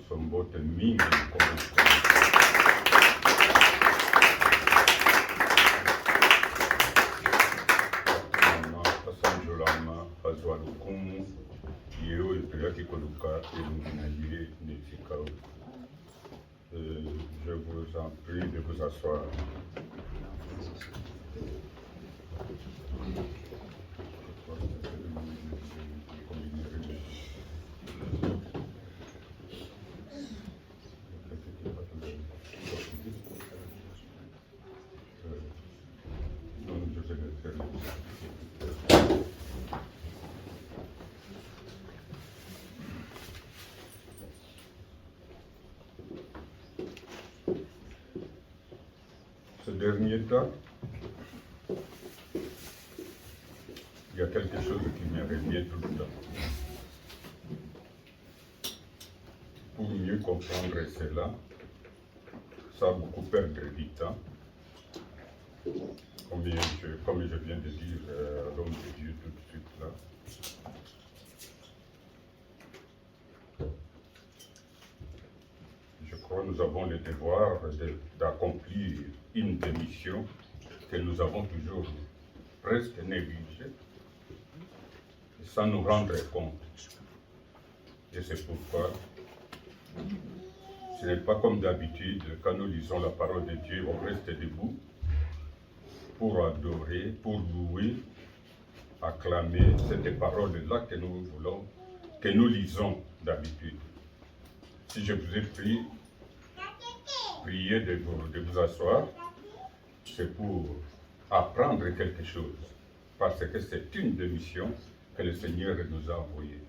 sombote mingi mkono. Asanjolama azwa lukumu yeo epelaki koluka elongi na ye netika. Je vous en prie de vous asseoir. Ce dernier temps, il y a quelque chose qui me revient tout le temps. Pour mieux comprendre cela, ça a beaucoup perdre du temps. Comme je viens de dire à l'homme de Dieu tout de suite là. Je crois que nous avons le devoir d'accomplir une des missions que nous avons toujours presque négligée, sans nous rendre compte. Et c'est pourquoi ce n'est pas comme d'habitude, quand nous lisons la parole de Dieu, on reste debout pour adorer, pour louer, acclamer cette parole-là que nous voulons, que nous lisons d'habitude. Si je vous ai prié de vous asseoir, c'est pour apprendre quelque chose, parce que c'est une des missions que le Seigneur nous a envoyées.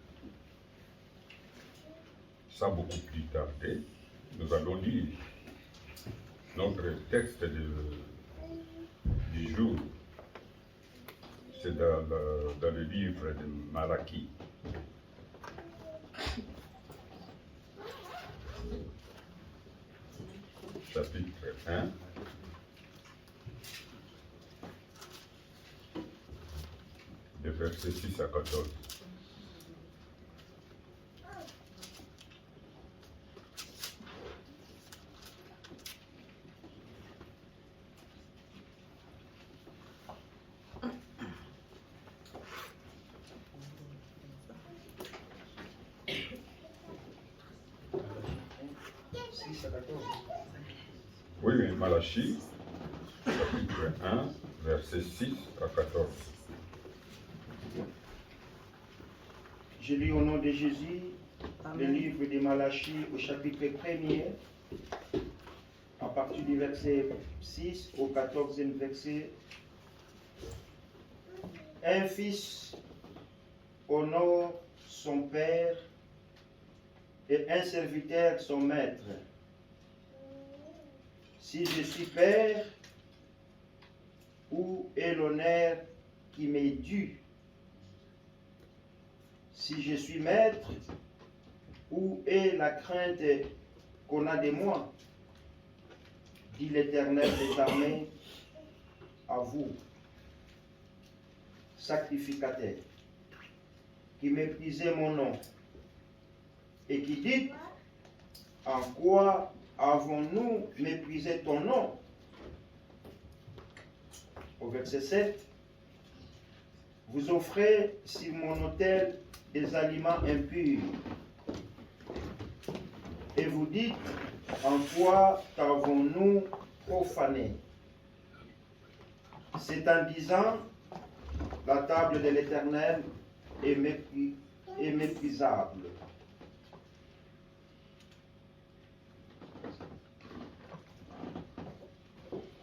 Sans beaucoup plus tarder, nous allons lire notre texte du jour. C'est dans le livre de Malachie. Chapitre 1. De versets 6 à 14. Oui, mais Malachie, chapitre 1, versets 6 à 14. Je lis au nom de Jésus le livre de Malachie au chapitre 1er, à partir du verset 6 au 14e verset. Un fils honore son père et un serviteur son maître. Si je suis père, où est l'honneur qui m'est dû? Si je suis maître, où est la crainte qu'on a de moi? Dit l'Éternel des armées à vous, sacrificateurs, qui méprisez mon nom, et qui dites, en quoi avons-nous méprisé ton nom? Au verset 7, vous offrez sur mon autel des aliments impurs, et vous dites, en quoi t'avons-nous profané? C'est en disant, la table de l'Éternel est méprisable.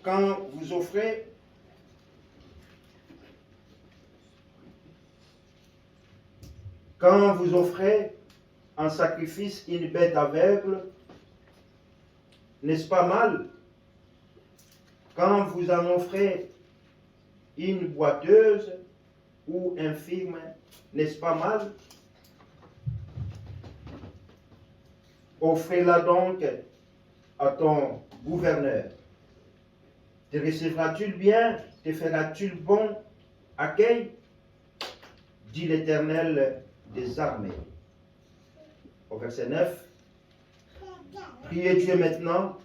Quand vous offrez en sacrifice une bête aveugle, n'est-ce pas mal? Quand vous en offrez une boiteuse ou infirme, n'est-ce pas mal? Offrez-la donc à ton gouverneur. Te recevras-tu bien? Te feras-tu bon accueil? Dit l'Éternel des armées. Au verset 9, Priez Dieu maintenant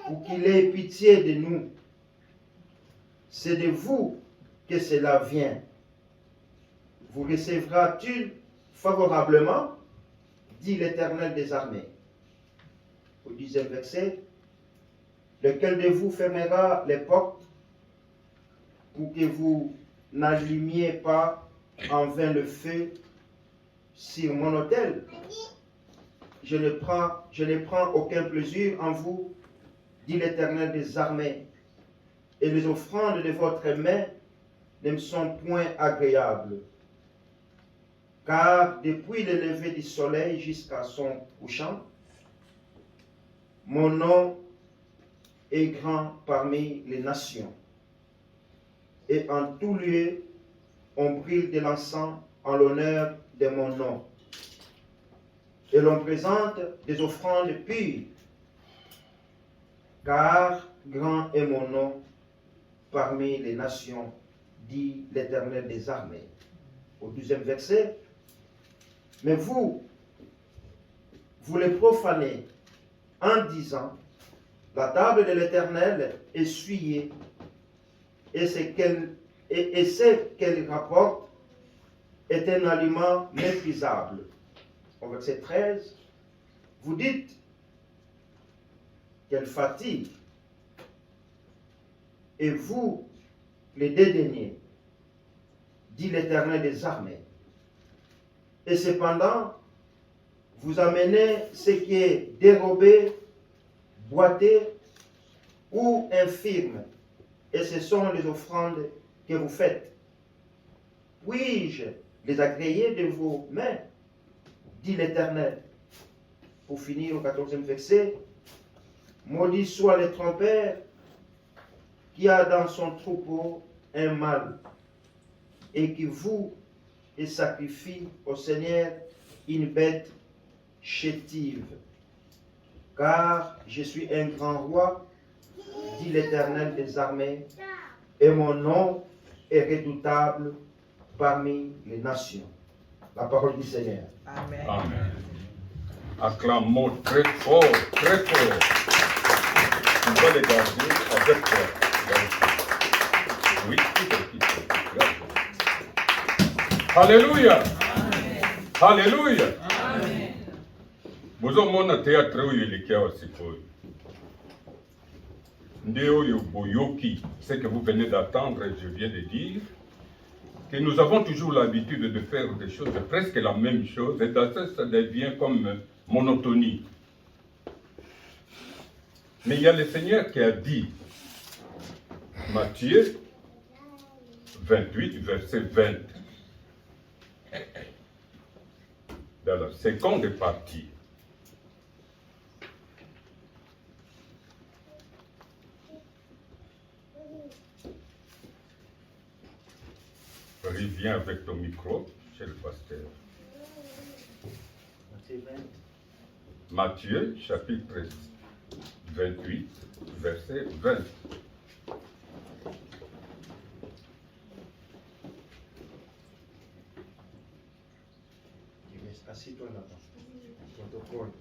pour qu'il ait pitié de nous. C'est de vous que cela vient. Vous recevra-t-il favorablement, dit l'Éternel des armées. Au 10e verset, lequel de vous fermera les portes pour que vous n'allumiez pas en vain le feu sur mon autel? Je ne prends aucun plaisir en vous, dit l'Éternel des armées, et les offrandes de votre main ne me sont point agréables. Car depuis le lever du soleil jusqu'à son couchant, mon nom est grand parmi les nations. Et en tout lieu, on brûle de l'encens en l'honneur de mon nom. Et l'on présente des offrandes pures, car grand est mon nom parmi les nations, dit l'Éternel des armées. Au 12e verset, mais vous les profanez en disant, la table de l'Éternel est souillée, et ce qu'elle rapporte est un aliment méprisable. Au verset 13, vous dites qu'elle fatigue, et vous les dédaignez, dit l'Éternel des armées. Et cependant, vous amenez ce qui est dérobé, boité ou infirme, et ce sont les offrandes que vous faites. Puis-je les agréer de vos mains, dit l'Éternel. Pour finir au 14e verset, maudit soit le trompeur qui a dans son troupeau un mâle et qui voue et sacrifie au Seigneur une bête chétive. Car je suis un grand roi, dit l'Éternel des armées, et mon nom est redoutable parmi les nations. La parole du Seigneur. Amen. Amen. Acclamons très fort, très fort. On va les garder avec toi. Oui, Alléluia. Alléluia. Vous avez mon théâtre où il est aussi. Ce que vous venez d'attendre, je viens de dire, que nous avons toujours l'habitude de faire des choses, presque la même chose, et ça devient comme monotonie. Mais il y a le Seigneur qui a dit, Matthieu 28, verset 20, dans la seconde partie. Reviens avec ton micro, chez le pasteur. Matthieu, chapitre 28, verset 20. Assis-toi là-bas. Protocole.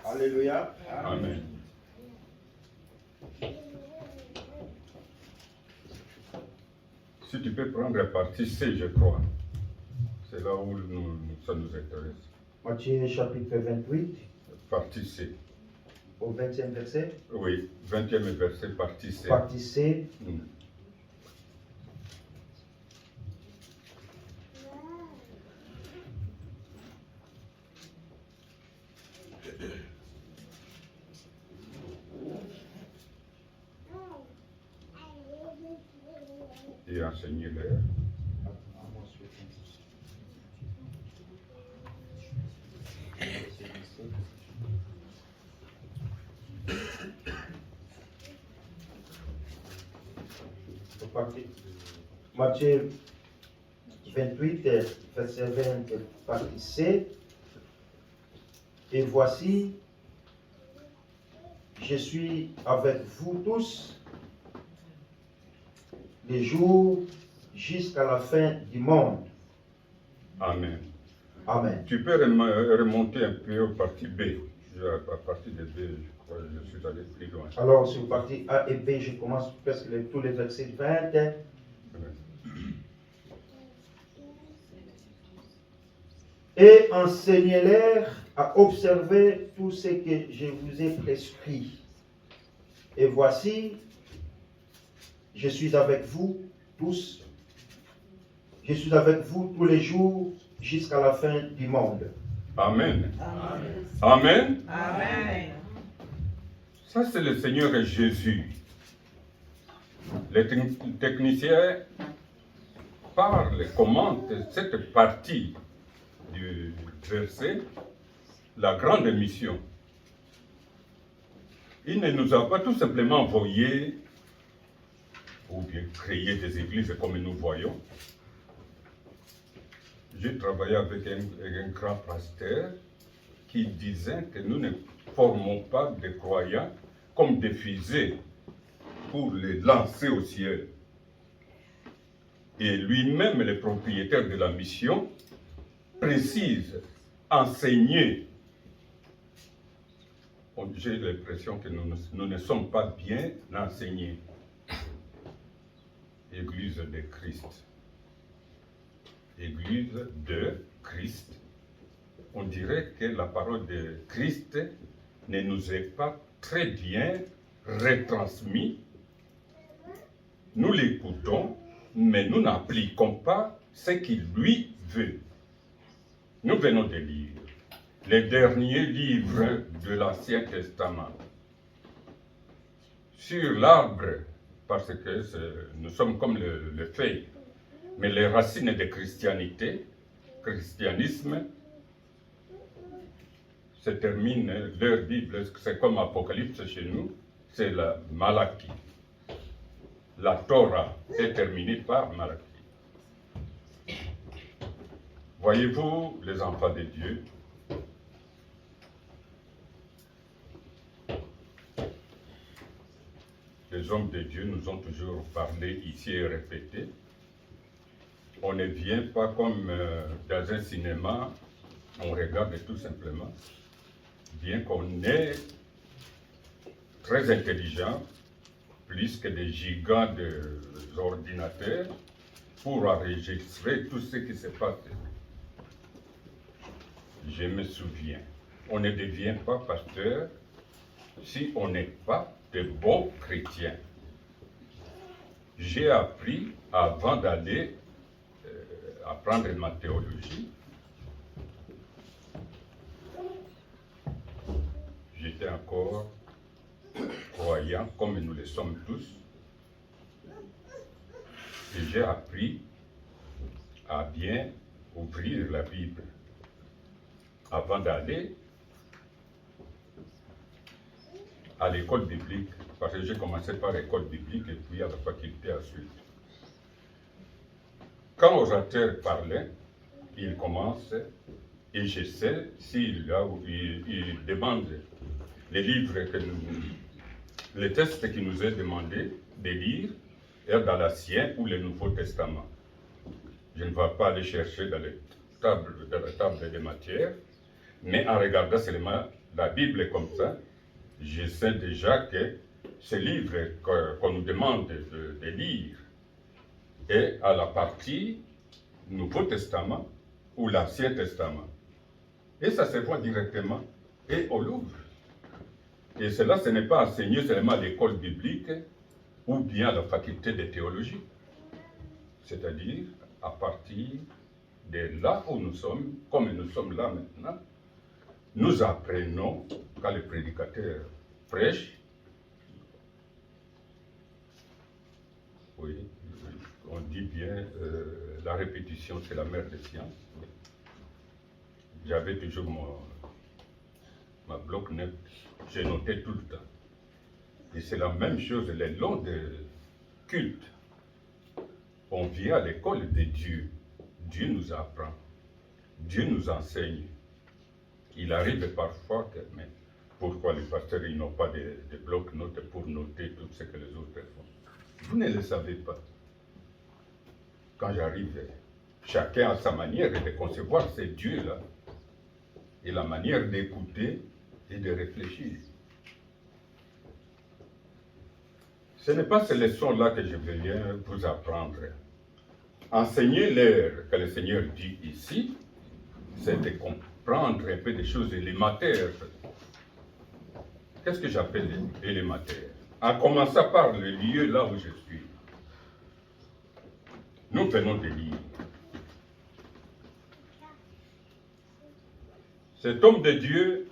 Alléluia. Amen. Si tu peux prendre la partie C, je crois. C'est là où ça nous intéresse. Matthieu chapitre 28, Partie C. au 20e verset. Oui, 20e verset, partie C. Partie C. Et enseignez-les. Matthieu 28, verset 20, partie C. Et voici, je suis avec vous tous les jours jusqu'à la fin du monde. Amen. Amen. Tu peux remonter un peu au parti B. À partir de B, je crois que je suis allé plus loin. Alors, sur partie A et B, je commence presque tous les versets 20. Et enseignez-leur à observer tout ce que je vous ai prescrit. Et voici, je suis avec vous tous. Je suis avec vous tous les jours jusqu'à la fin du monde. Amen. Amen. Amen. Amen. Ça, c'est le Seigneur Jésus. Les techniciens parlent, commentent cette partie du verset, la grande mission. Il ne nous a pas tout simplement envoyé ou bien créé des églises comme nous voyons. J'ai travaillé avec un grand pasteur qui disait que nous ne formons pas des croyants comme des fusées pour les lancer au ciel. Et lui-même, le propriétaire de la mission, précise, enseigner. J'ai l'impression que nous ne sommes pas bien enseignés. Église de Christ. Église de Christ. On dirait que la parole de Christ ne nous est pas très bien retransmise. Nous l'écoutons, mais nous n'appliquons pas ce qu'il lui veut. Nous venons de lire les derniers livres de l'Ancien Testament sur l'arbre, parce que nous sommes comme le feuille, mais les racines de christianisme, se termine leur Bible, c'est comme Apocalypse chez nous, c'est la Malachie. La Torah est terminée par Malachie. Voyez-vous, les enfants de Dieu, les hommes de Dieu nous ont toujours parlé ici et répété. On ne vient pas comme dans un cinéma, on regarde tout simplement. Bien qu'on est très intelligent, plus que des gigants d'ordinateurs, pour enregistrer tout ce qui se passe. Je me souviens, on ne devient pas pasteur si on n'est pas de bons chrétiens. J'ai appris, avant d'aller apprendre ma théologie, j'étais encore croyant, comme nous le sommes tous, et j'ai appris à bien ouvrir la Bible avant d'aller à l'école biblique, parce que j'ai commencé par l'école biblique et puis à la faculté ensuite. Quand l'orateur parlait, il commence, et je sais s'il demande les livres, les textes qu'il nous est demandé de lire, est dans l'Ancien ou le Nouveau Testament. Je ne vais pas aller chercher dans la table des matières, mais en regardant seulement la Bible comme ça, je sais déjà que ce livre qu'on nous demande de lire est à la partie Nouveau Testament ou l'Ancien Testament. Et ça se voit directement et au Louvre. Et cela, ce n'est pas enseigné seulement à l'école biblique ou bien à la faculté de théologie. C'est-à-dire, à partir de là où nous sommes, comme nous sommes là maintenant, nous apprenons, quand le prédicateur prêche, oui, on dit bien, la répétition, c'est la mère des sciences. J'avais toujours ma bloc-notes, j'ai noté tout le temps. Et c'est la même chose le long des cultes. On vient à l'école de Dieu. Dieu nous apprend. Dieu nous enseigne. Il arrive parfois que, mais pourquoi les pasteurs ils n'ont pas de bloc-notes pour noter tout ce que les autres font? Vous ne le savez pas. Quand j'arrive Chacun a sa manière de concevoir ces dieux-là et la manière d'écouter et de réfléchir. Ce n'est pas ces leçons-là que je viens vous apprendre. Enseigner-leur que le Seigneur dit ici, c'est de comprendre un peu des choses élémentaires. Qu'est-ce que j'appelle élémentaire? En commençant par le lieu là où je suis. Nous venons de lire. Cet homme de Dieu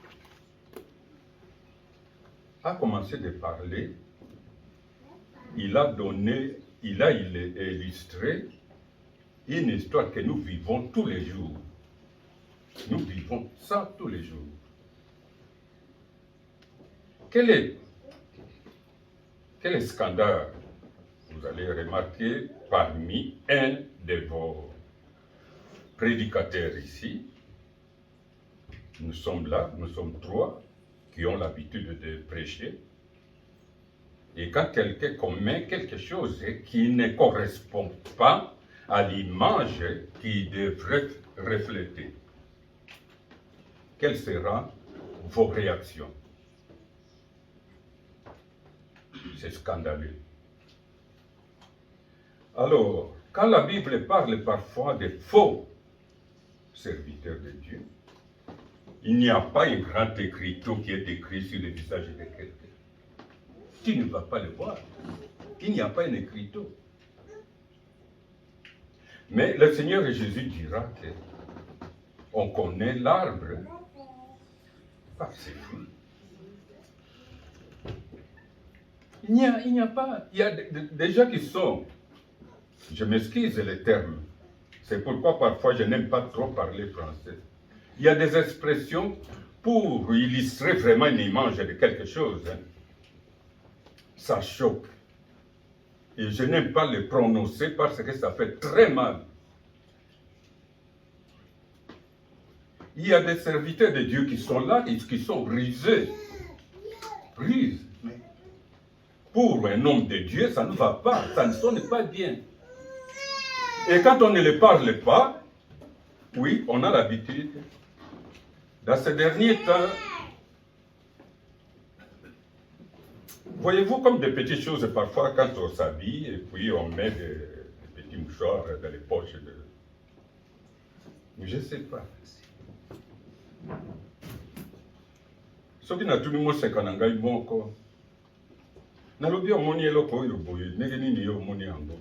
a commencé de parler. Il a illustré une histoire que nous vivons tous les jours. Nous vivons ça tous les jours. Quel est scandale, vous allez remarquer, parmi un de vos prédicateurs ici? Nous sommes là, nous sommes trois qui ont l'habitude de prêcher. Et quand quelqu'un commet quelque chose qui ne correspond pas à l'image qu'il devrait refléter, quelles seront vos réactions? C'est scandaleux. Alors, quand la Bible parle parfois de faux serviteurs de Dieu, il n'y a pas un grand écriteau qui est écrit sur le visage de quelqu'un. Tu ne vas pas le voir. Il n'y a pas un écriteau. Mais le Seigneur Jésus dira que on connaît l'arbre par ses fruits. Il n'y a pas. Il y a des gens qui sont. Je m'excuse les termes. C'est pourquoi parfois je n'aime pas trop parler français. Il y a des expressions pour illustrer vraiment une image de quelque chose. Ça choque. Et je n'aime pas le prononcer parce que ça fait très mal. Il y a des serviteurs de Dieu qui sont là et qui sont brisés. Brisés. Pour un homme de Dieu, ça ne va pas, ça ne sonne pas bien. Et quand on ne le parle pas, oui, on a l'habitude. Dans ces derniers temps, voyez-vous comme des petites choses parfois quand on s'habille et puis on met des petits mouchoirs dans les poches de... Je ne sais pas. Ce qui n'a tout le monde, c'est qu'on a gagné mon corps. Nalobi omoni eloko oyo boye ndenge nini yo omoni yango.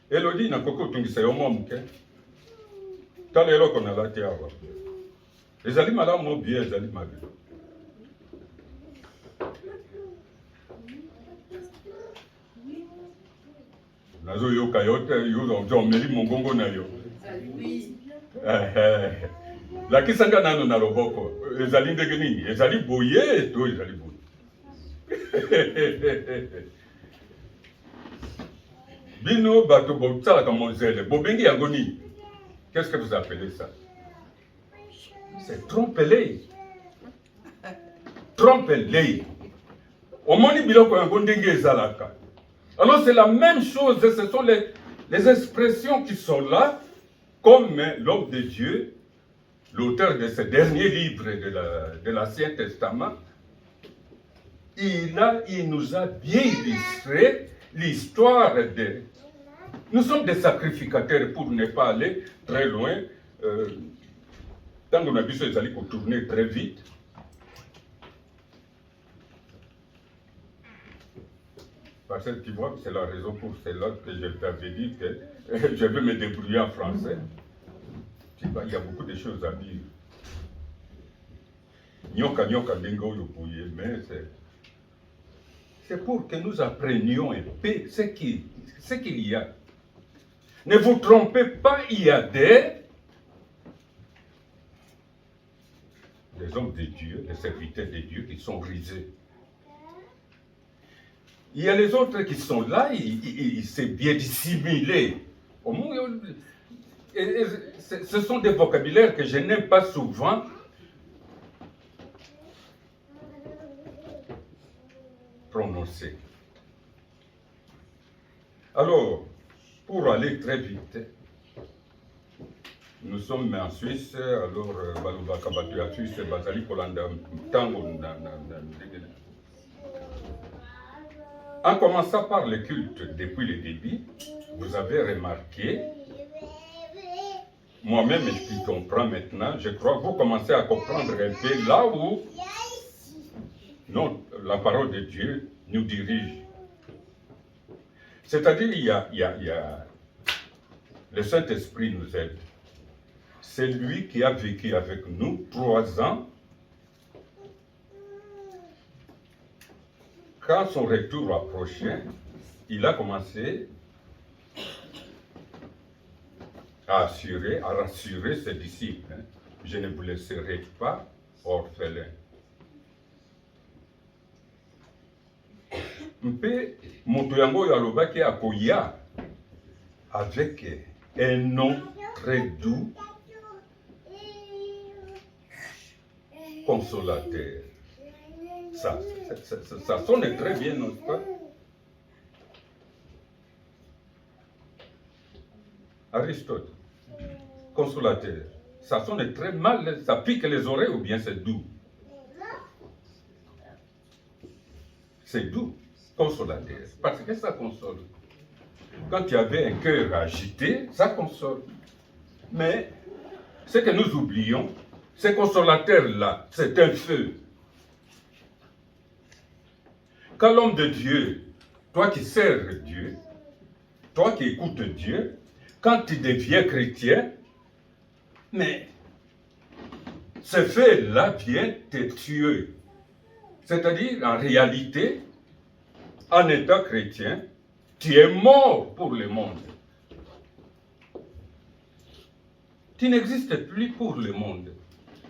Elodi nakoki otungisa yo mwa moke. Tala eloko nalati awa. Ezali malamu bien, ezali mabe. Nazo yoka yote yo omeli mongongo na yo. Lakisanga nano na loboko. Ezali ndenge nini? Ezali boye to ezali boye. Bino bato botala comme Moselle, bobengi yango nini? Qu'est-ce que vous appelez ça? C'est trompe-l'œil. Trompe-l'œil. Omoni biloko yango ndenge ezalaka. Alors c'est la même chose, ce sont les expressions qui sont là, comme l'homme de Dieu, l'auteur de ce dernier livre de l'Ancien Testament, il nous a bien illustré l'histoire de... Nous sommes des sacrificateurs pour ne pas aller très loin. Tant qu'on a vu ça, ils allaient pour tourner très vite. Parce que tu vois, c'est la raison pour cela que je t'avais dit que je vais me débrouiller en français. Tu vois, il y a beaucoup de choses à dire. Nyoka nyoka dengo yopuye, mais c'est pour que nous apprenions un peu ce qu'il y a. Ne vous trompez pas, il y a des hommes de Dieu, des serviteurs de Dieu qui sont risés. Il y a les autres qui sont là, c'est bien dissimulé. Ce sont des vocabulaires que je n'aime pas souvent. Prononcer. Alors, pour aller très vite. Nous sommes en Suisse, alors Balubaka à Suisse, Bazali Kolanda Tango. En commençant par le culte depuis le début, vous avez remarqué, moi-même je comprends maintenant, je crois que vous commencez à comprendre un peu là où non, la parole de Dieu nous dirige. C'est-à-dire, il y a le Saint-Esprit nous aide. C'est lui qui a vécu avec nous 3 ans. Quand son retour approchait, il a commencé à rassurer ses disciples. Je ne vous laisserai pas orphelins. Mpe moto yango yalobaki akoya avec un nom très doux, consolateur. Ça sonne très bien, n'est-ce pas? Aristote, consolateur. Ça sonne très mal, ça pique les oreilles ou bien c'est doux? C'est doux, consolateur, parce que ça console. Quand tu avais un cœur agité, ça console. Mais ce que nous oublions, ce consolateur-là, c'est un feu. Quand l'homme de Dieu, toi qui sers Dieu, toi qui écoutes Dieu, quand tu deviens chrétien, mais ce feu-là vient te tuer. C'est-à-dire, en réalité, en étant chrétien, tu es mort pour le monde. Tu n'existes plus pour le monde.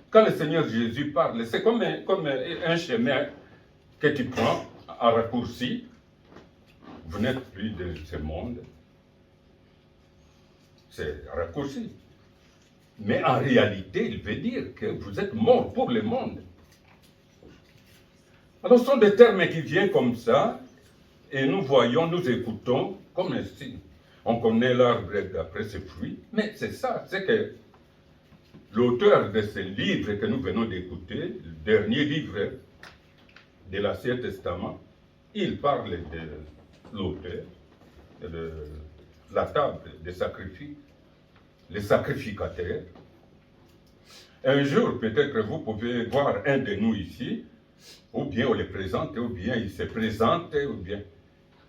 Quand le Seigneur Jésus parle, c'est comme un chemin que tu prends à raccourci. Vous n'êtes plus de ce monde. C'est raccourci. Mais en réalité, il veut dire que vous êtes mort pour le monde. Alors, ce sont des termes qui viennent comme ça, et nous voyons, nous écoutons, comme ainsi. On connaît l'arbre d'après ses fruits, mais c'est ça, c'est que l'auteur de ce livre que nous venons d'écouter, le dernier livre de l'Ancien Testament, il parle de l'auteur, de la table des sacrifices, les sacrificateurs. Un jour, peut-être vous pouvez voir un de nous ici, ou bien on les présente, ou bien il se présente, ou bien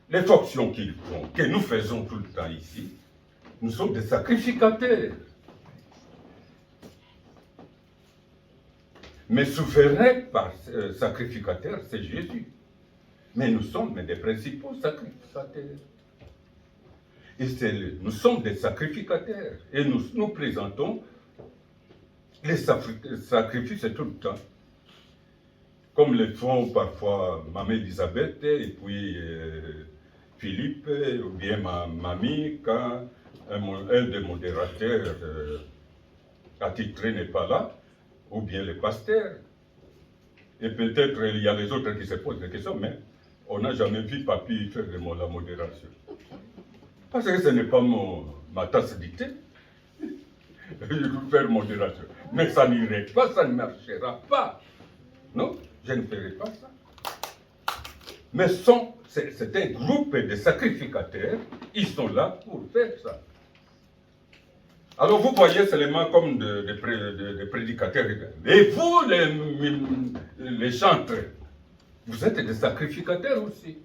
les fonctions qu'ils font, que nous faisons tout le temps ici, nous sommes des sacrificateurs. Mais souverain par sacrificateur, c'est Jésus. Mais nous sommes des principaux sacrificateurs. Et nous sommes des sacrificateurs. Et nous présentons les sacrifices tout le temps. Comme le font parfois Maman Elisabeth et puis Philippe, ou bien ma mamie, quand un des modérateurs attitré n'est pas là, ou bien le pasteur. Et peut-être il y a les autres qui se posent des questions, mais on n'a jamais vu Papy faire de la modération. Parce que ce n'est pas ma tasse de thé. Je veux faire modération. Mais ça n'irait pas, ça ne marchera pas. Non, je ne ferai pas ça. Mais c'est un groupe de sacrificateurs, ils sont là pour faire ça. Alors vous voyez seulement comme des prédicateurs. Et vous, les chantres, vous êtes des sacrificateurs aussi.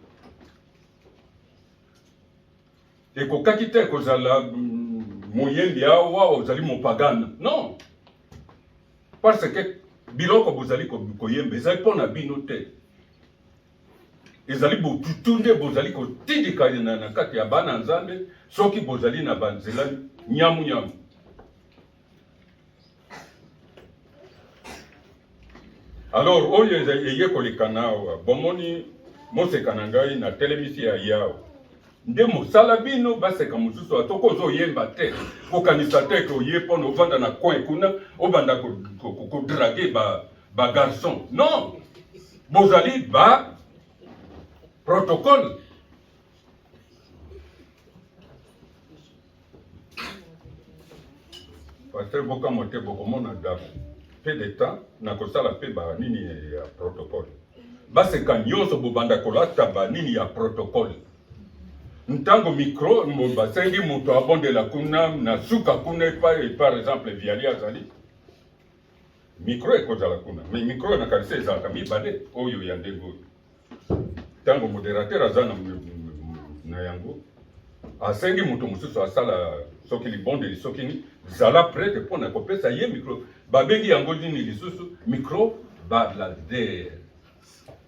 Et quand vous kozala moyendi awa ozali mopagane. Non. Parce que biloko bozali koyemba ezali pona bino te. Ezali botutunde bozali kotindika na kati ya bana nzambe soki bozali na banzela nyamu. Alors oyo eye kolekana awa bomoni moseka na ngai na telemisi ya yawo. Nde mosala bino baseka mosusu atoko ozoyemba te kokanisa te ke oye mpona ovanda na coin kuna obanda kodrage ba garçon. Non, bozali ba protocole. Pasteur Boka Mote Bokomona da peu de temps, nakosala pe ba nini ya protocole. Baseka nyonso bobanda kolata ba nini ya protocole. Ntango micro basengi moto abondela kuna na suka kuna par exemple viali azali. Micro ekozala kuna, mais micro na kalise ezalaka mibale oyo ya ndenge oyo. Ntango modérateur aza na yango asengi moto mosusu asala soki libondeli soki ni zala prête mpona kopesa ye micro babengi yango nini lisusu micro balader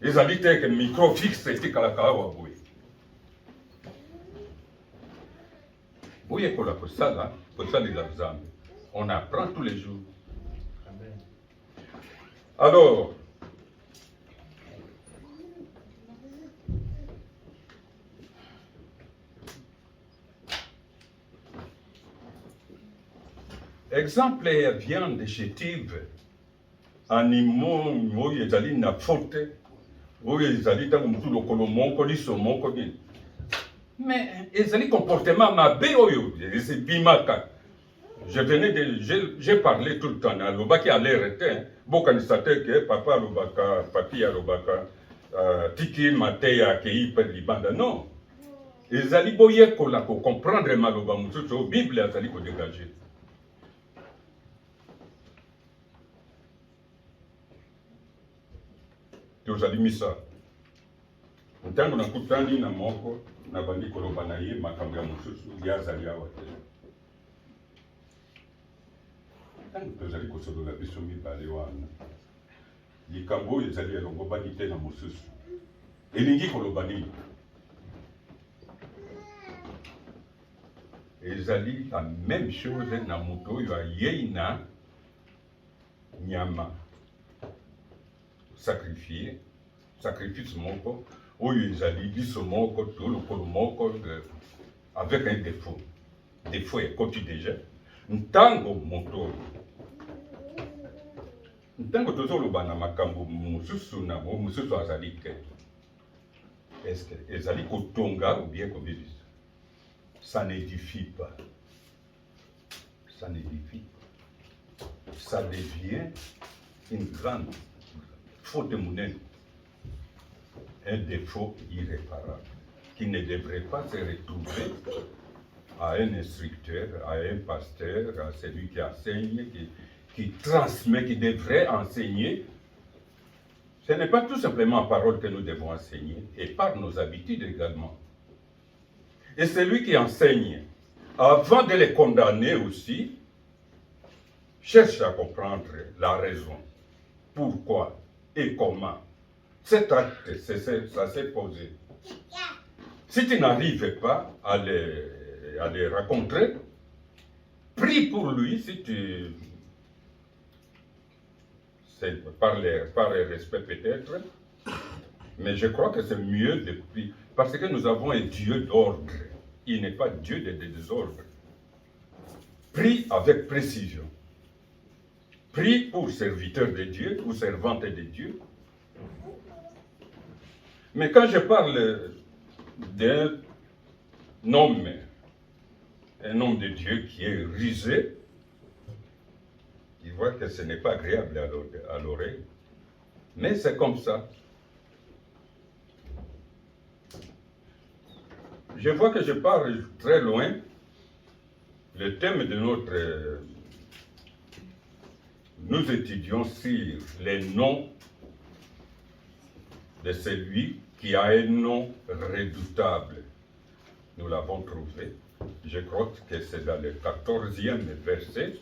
ezali te ke micro fixe etikalaka awa boye boyekola kosalela Nzambe. On apprend tous les jours. Amen. Alors exemple ya viande chétive, animaux oyo ezali na faute, oyo ezali ntango motu lokolo moko liso moko nini. Mais ezali comportement mabe oyo ezibimaka. J'ai parlé tout le temps, alobaki à l'air, bokanisa te ke papa alobaka, papi alobaka, tiki mateya akei per libanda. Non. Ezali boyekola ko comprendre maloba mosusu, Bible azali ko dégager. Tozali misa. Ntango nakutani na moko, nabandi koloba na ye makambo ya mosusu, yazali awa te. Ntango tozali kosolola biso mibale wana, likambo oyo ezali elongobani te na mosusu. Elingi koloba nini? Ezali la même chose na moto oyo ayei na nyama sacrifice moko oyo ezali biso moko to lokolo moko avec un défaut ekoti déjà ntango moto ntango tozoloba na makambo mosusu na mosusu azali ke est-ce que ezali kotonga ou bien kobebisa? Ça n'édifie pas. Ça n'édifie pas. Ça devient une grande faute monnaie, un défaut irréparable qui ne devrait pas se retrouver à un instructeur, à un pasteur, à celui qui enseigne, qui transmet, qui devrait enseigner. Ce n'est pas tout simplement la parole que nous devons enseigner, et par nos habitudes également. Et celui qui enseigne, avant de les condamner aussi, cherche à comprendre la raison. Pourquoi et comment. Cet acte, ça s'est posé. Si tu n'arrives pas à les rencontrer, prie pour lui si tu... C'est par le respect peut-être, mais je crois que c'est mieux de prier. Parce que nous avons un Dieu d'ordre. Il n'est pas Dieu de désordre. Prie avec précision. Prie pour serviteur de Dieu ou servante de Dieu. Mais quand je parle d'un homme de Dieu qui est rusé, il voit que ce n'est pas agréable à l'oreille. Mais c'est comme ça. Je vois que je pars très loin. Le thème de notre... Nous étudions sur les noms de celui qui a un nom redoutable. Nous l'avons trouvé. Je crois que c'est dans le 14e verset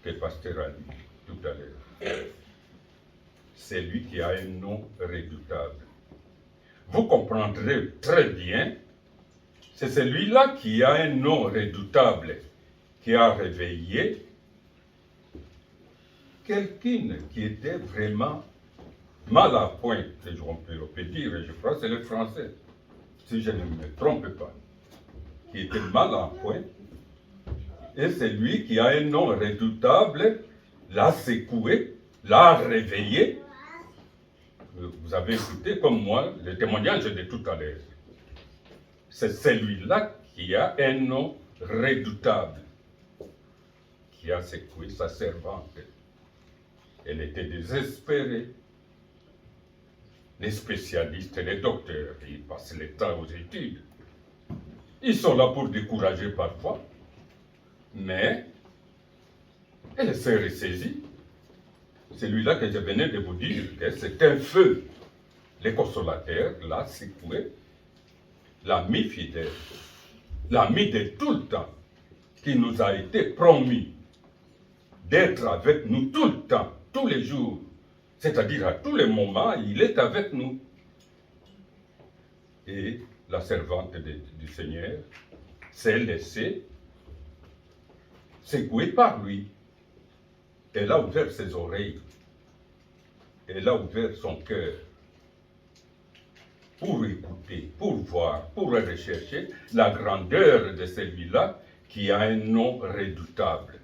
que Pasteur a lu tout à l'heure. C'est lui qui a un nom redoutable. Vous comprendrez très bien, c'est celui-là qui a un nom redoutable, qui a réveillé quelqu'un qui était vraiment mal à point, on peut dire, je crois que c'est le français, si je ne me trompe pas, qui était mal à point, et c'est lui qui a un nom redoutable, l'a secoué, l'a réveillé. Vous avez écouté comme moi le témoignage de tout à l'heure. C'est celui-là qui a un nom redoutable. qui a secoué sa servante. Elle était désespérée. Les spécialistes, les docteurs, ils passent le temps aux études. Ils sont là pour décourager parfois. Mais elle s'est ressaisie. Celui-là que je venais de vous dire, que c'est un feu. Le consolateur l'a secoué, l'a mis fidèle, l'a mis de tout le temps, qui nous a été promis d'être avec nous tout le temps, tous les jours, c'est-à-dire à tous les moments, il est avec nous. Et la servante du Seigneur s'est laissée secouer par lui. Elle a ouvert ses oreilles, elle a ouvert son cœur pour écouter, pour voir, pour rechercher la grandeur de celui-là qui a un nom redoutable.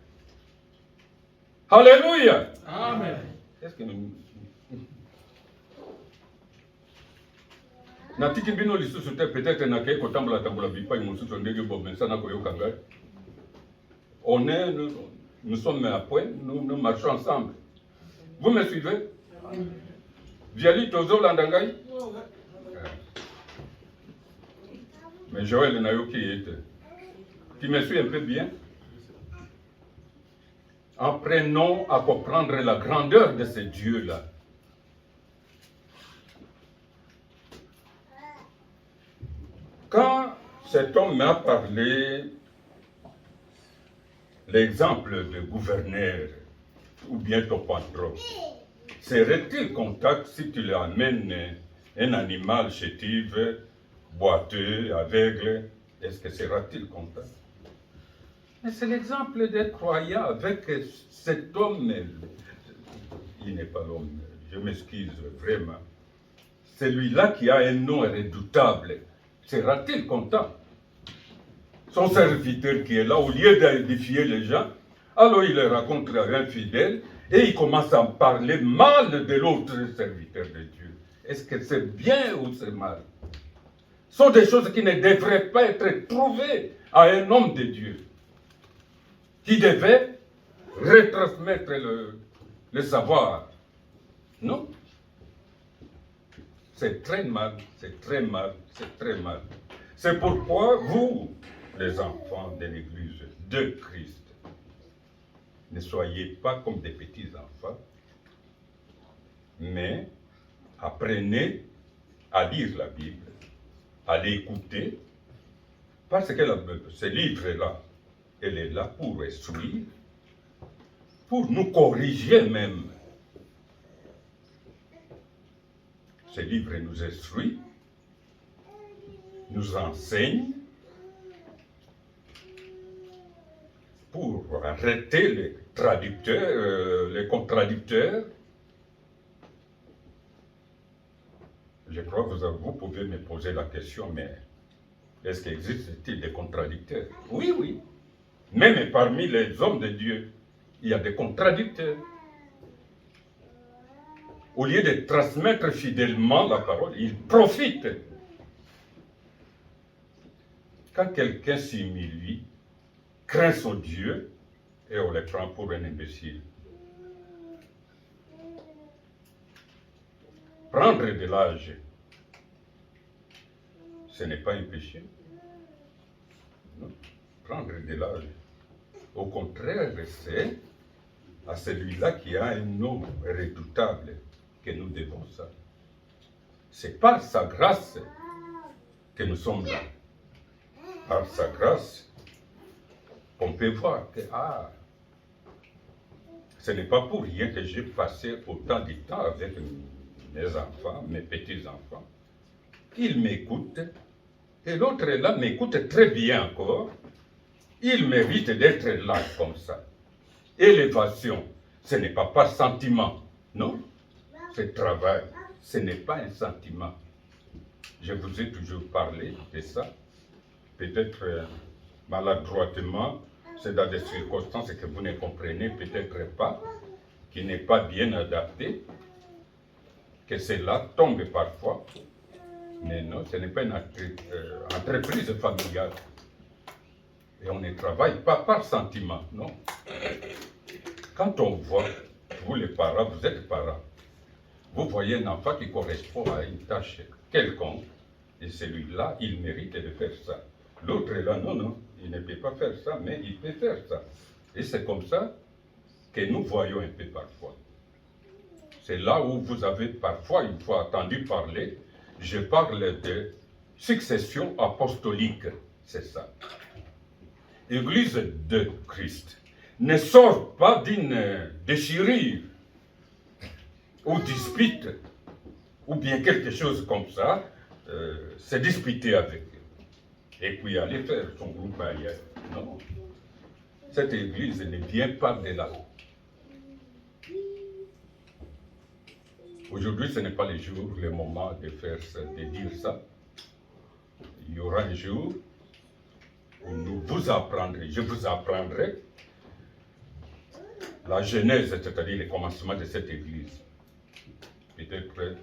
Alléluia! Amen. Est-ce que nous... natiki bino lisusu te peut-être nakei kotambola tambola bipai mosusu ndenge bomesana koyokanga. Nous sommes à point, nous marchons ensemble. Vous me suivez? Viali tozo landangai? Mais Joël Nayoki était. Tu me suis un peu bien? Apprenons à comprendre la grandeur de ce Dieu-là. Quand cet homme m'a parlé l'exemple de gouverneur ou bien ton patron, serait-il contact si tu lui amènes un animal chétif, boiteux, aveugle? Est-ce que sera-t-il contact? Mais c'est l'exemple des croyants avec cet homme. Il n'est pas l'homme, je m'excuse vraiment. Celui-là qui a un nom redoutable, sera-t-il content? Son serviteur qui est là, au lieu d'édifier les gens, alors il les rencontre un fidèle et il commence à parler mal de l'autre serviteur de Dieu. Est-ce que c'est bien ou c'est mal? Ce sont des choses qui ne devraient pas être trouvées à un homme de Dieu, qui devait retransmettre le savoir. Non. C'est très mal, c'est très mal, c'est très mal. C'est pourquoi vous, les enfants de l'Église de Christ, ne soyez pas comme des petits enfants, mais apprenez à lire la Bible, à l'écouter, parce que ce livre-là, elle est là pour instruire, pour nous corriger même. Ce livre nous instruit, nous enseigne, pour arrêter les traducteurs, les contradicteurs. Je crois que vous pouvez me poser la question, mais est-ce qu'il existe-t-il des contradicteurs? Oui, oui. Même parmi les hommes de Dieu, il y a des contradicteurs. Au lieu de transmettre fidèlement la parole, ils profitent. Quand quelqu'un s'humilie, craint son Dieu, et on le prend pour un imbécile. Prendre de l'âge, ce n'est pas un péché. Non. Prendre de l'âge. Au contraire, c'est à celui-là qui a un nom redoutable que nous devons ça. C'est par sa grâce que nous sommes là. Par sa grâce, on peut voir que, ce n'est pas pour rien que j'ai passé autant de temps avec mes enfants, mes petits-enfants. Ils m'écoutent, et l'autre là m'écoute très bien encore. Il mérite d'être là comme ça. Élévation, ce n'est pas par sentiment, non. C'est travail, ce n'est pas un sentiment. Je vous ai toujours parlé de ça. Peut-être maladroitement, c'est dans des circonstances que vous ne comprenez peut-être pas, qui n'est pas bien adapté, que cela tombe parfois. Mais non, ce n'est pas une entreprise familiale. Et on ne travaille pas par sentiment, non. Quand on voit, vous les parents, vous êtes parents, vous voyez un enfant qui correspond à une tâche quelconque, et celui-là, il mérite de faire ça. L'autre est là, non, non, il ne peut pas faire ça, mais il peut faire ça. Et c'est comme ça que nous voyons un peu parfois. C'est là où vous avez parfois, une fois entendu parler, je parle de succession apostolique, c'est ça. L'Église de Christ ne sort pas d'une déchirure ou dispute, ou bien quelque chose comme ça, se disputer avec eux, et puis aller faire son groupe ailleurs. Non. Cette Église ne vient pas de là. Aujourd'hui, ce n'est pas le jour, le moment de faire ça, de dire ça. Il y aura un jour où je vous apprendrai la genèse, c'est-à-dire le commencement de cette Église. Peut-être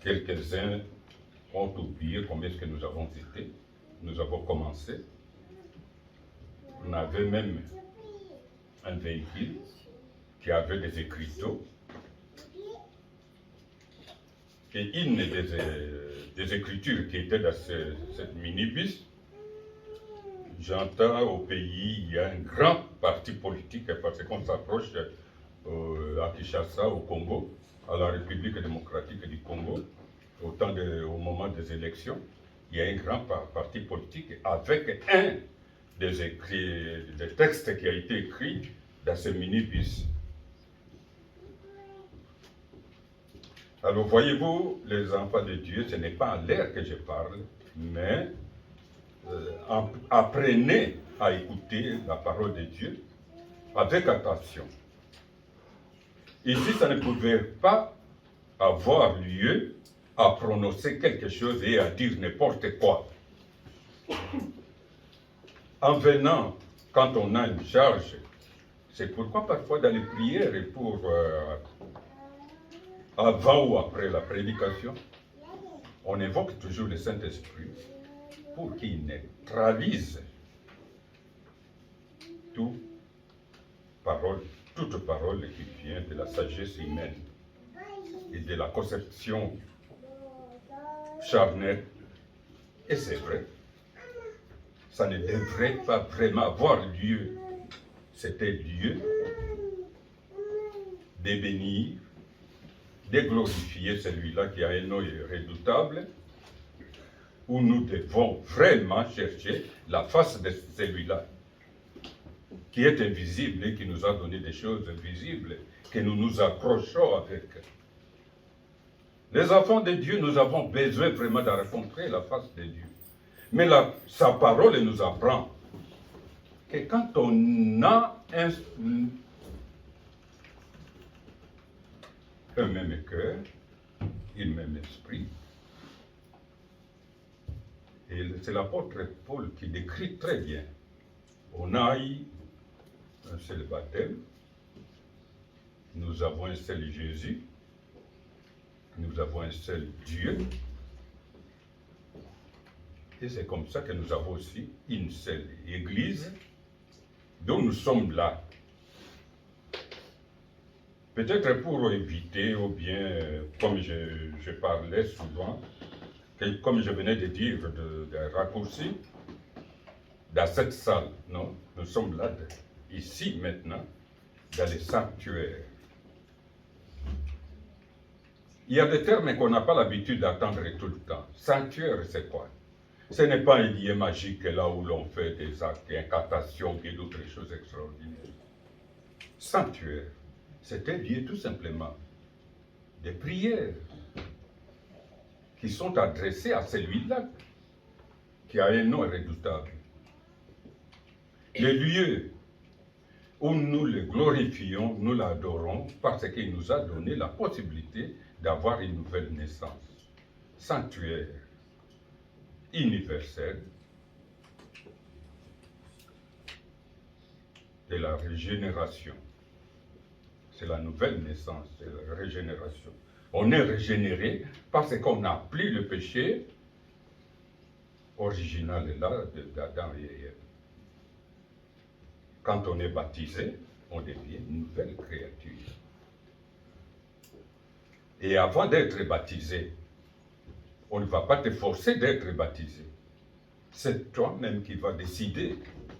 quelques-uns ont oublié combien est-ce que nous avons été. Nous avons commencé. On avait même un véhicule qui avait des écriteaux. Et une des écritures qui était dans cette minibus, j'entends au pays, il y a un grand parti politique, parce qu'on s'approche à Kinshasa, au Congo, à la République démocratique du Congo, au moment des élections, il y a un grand parti politique avec un des textes qui a été écrit dans ce minibus. Alors voyez-vous, les enfants de Dieu, ce n'est pas en l'air que je parle, mais apprenez à écouter la parole de Dieu avec attention. Ici, ça ne pouvait pas avoir lieu à prononcer quelque chose et à dire n'importe quoi. En venant, quand on a une charge, c'est pourquoi parfois dans les prières et pour avant ou après la prédication, on évoque toujours le Saint-Esprit pour qu'il neutralise toute parole qui vient de la sagesse humaine et de la conception charnelle. Et c'est vrai, ça ne devrait pas vraiment avoir lieu. C'était lieu de bénir, de glorifier celui-là qui a un nom redoutable, où nous devons vraiment chercher la face de celui-là, qui est invisible et qui nous a donné des choses visibles, que nous nous accrochons avec. Les enfants de Dieu, nous avons besoin vraiment de rencontrer la face de Dieu. Mais sa parole nous apprend que quand on a un même cœur, un même esprit, et c'est l'apôtre Paul qui décrit très bien, on a eu un seul baptême, nous avons un seul Jésus, nous avons un seul Dieu, et c'est comme ça que nous avons aussi une seule Église dont nous sommes là. Peut-être pour éviter, ou bien, comme je parlais souvent, comme je venais de dire, de raccourci, dans cette salle, non, nous sommes là, ici maintenant, dans les sanctuaires. Il y a des termes qu'on n'a pas l'habitude d'entendre tout le temps. Sanctuaire, c'est quoi? Ce n'est pas un lieu magique là où l'on fait des actes, incantations et d'autres choses extraordinaires. Sanctuaire, c'est un lieu tout simplement de prières qui sont adressées à celui-là qui a un nom redoutable. Le lieu où nous le glorifions, nous l'adorons parce qu'il nous a donné la possibilité d'avoir une nouvelle naissance. Sanctuaire universel de la régénération. C'est la nouvelle naissance, c'est la régénération. On est régénéré parce qu'on n'a plus le péché, originale là d'Adam et Ève. Quand on est baptisé, on devient une nouvelle créature. Et avant d'être baptisé, on ne va pas te forcer d'être baptisé. C'est toi-même qui vas décider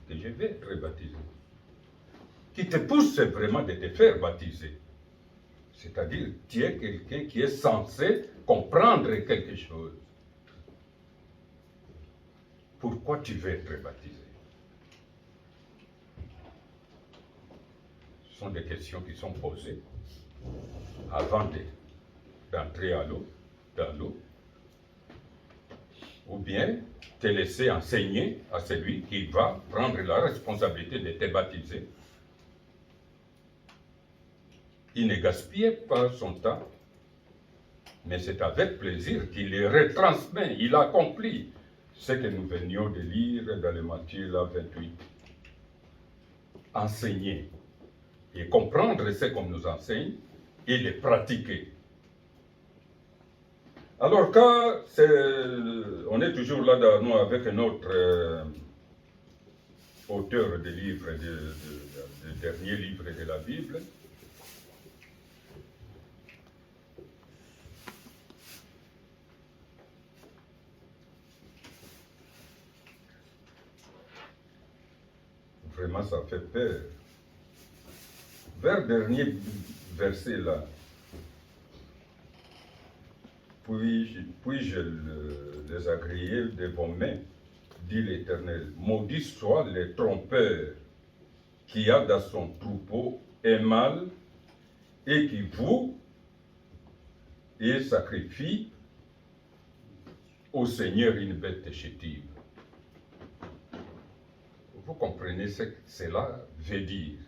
que je vais être baptisé. Qui te pousse vraiment de te faire baptiser. C'est-à-dire, tu es quelqu'un qui est censé comprendre quelque chose. Pourquoi tu veux être baptisé? Ce sont des questions qui sont posées avant d'entrer dans l'eau. Ou bien te laisser enseigner à celui qui va prendre la responsabilité de te baptiser. Il ne gaspille pas son temps, mais c'est avec plaisir qu'il le retransmet, il accomplit ce que nous venions de lire dans le Matthieu 28. Enseigner et comprendre ce qu'on nous enseigne et le pratiquer. Alors, quand on est toujours là, nous, avec notre auteur des livres, du dernier livre de la Bible, vraiment, ça fait peur. Vers le dernier verset là, puis-je les agréer de vos mains, dit l'Éternel. Maudit soit le trompeur qui a dans son troupeau un mâle et qui voue et sacrifie au Seigneur une bête chétive. Vous comprenez ce que cela veut dire.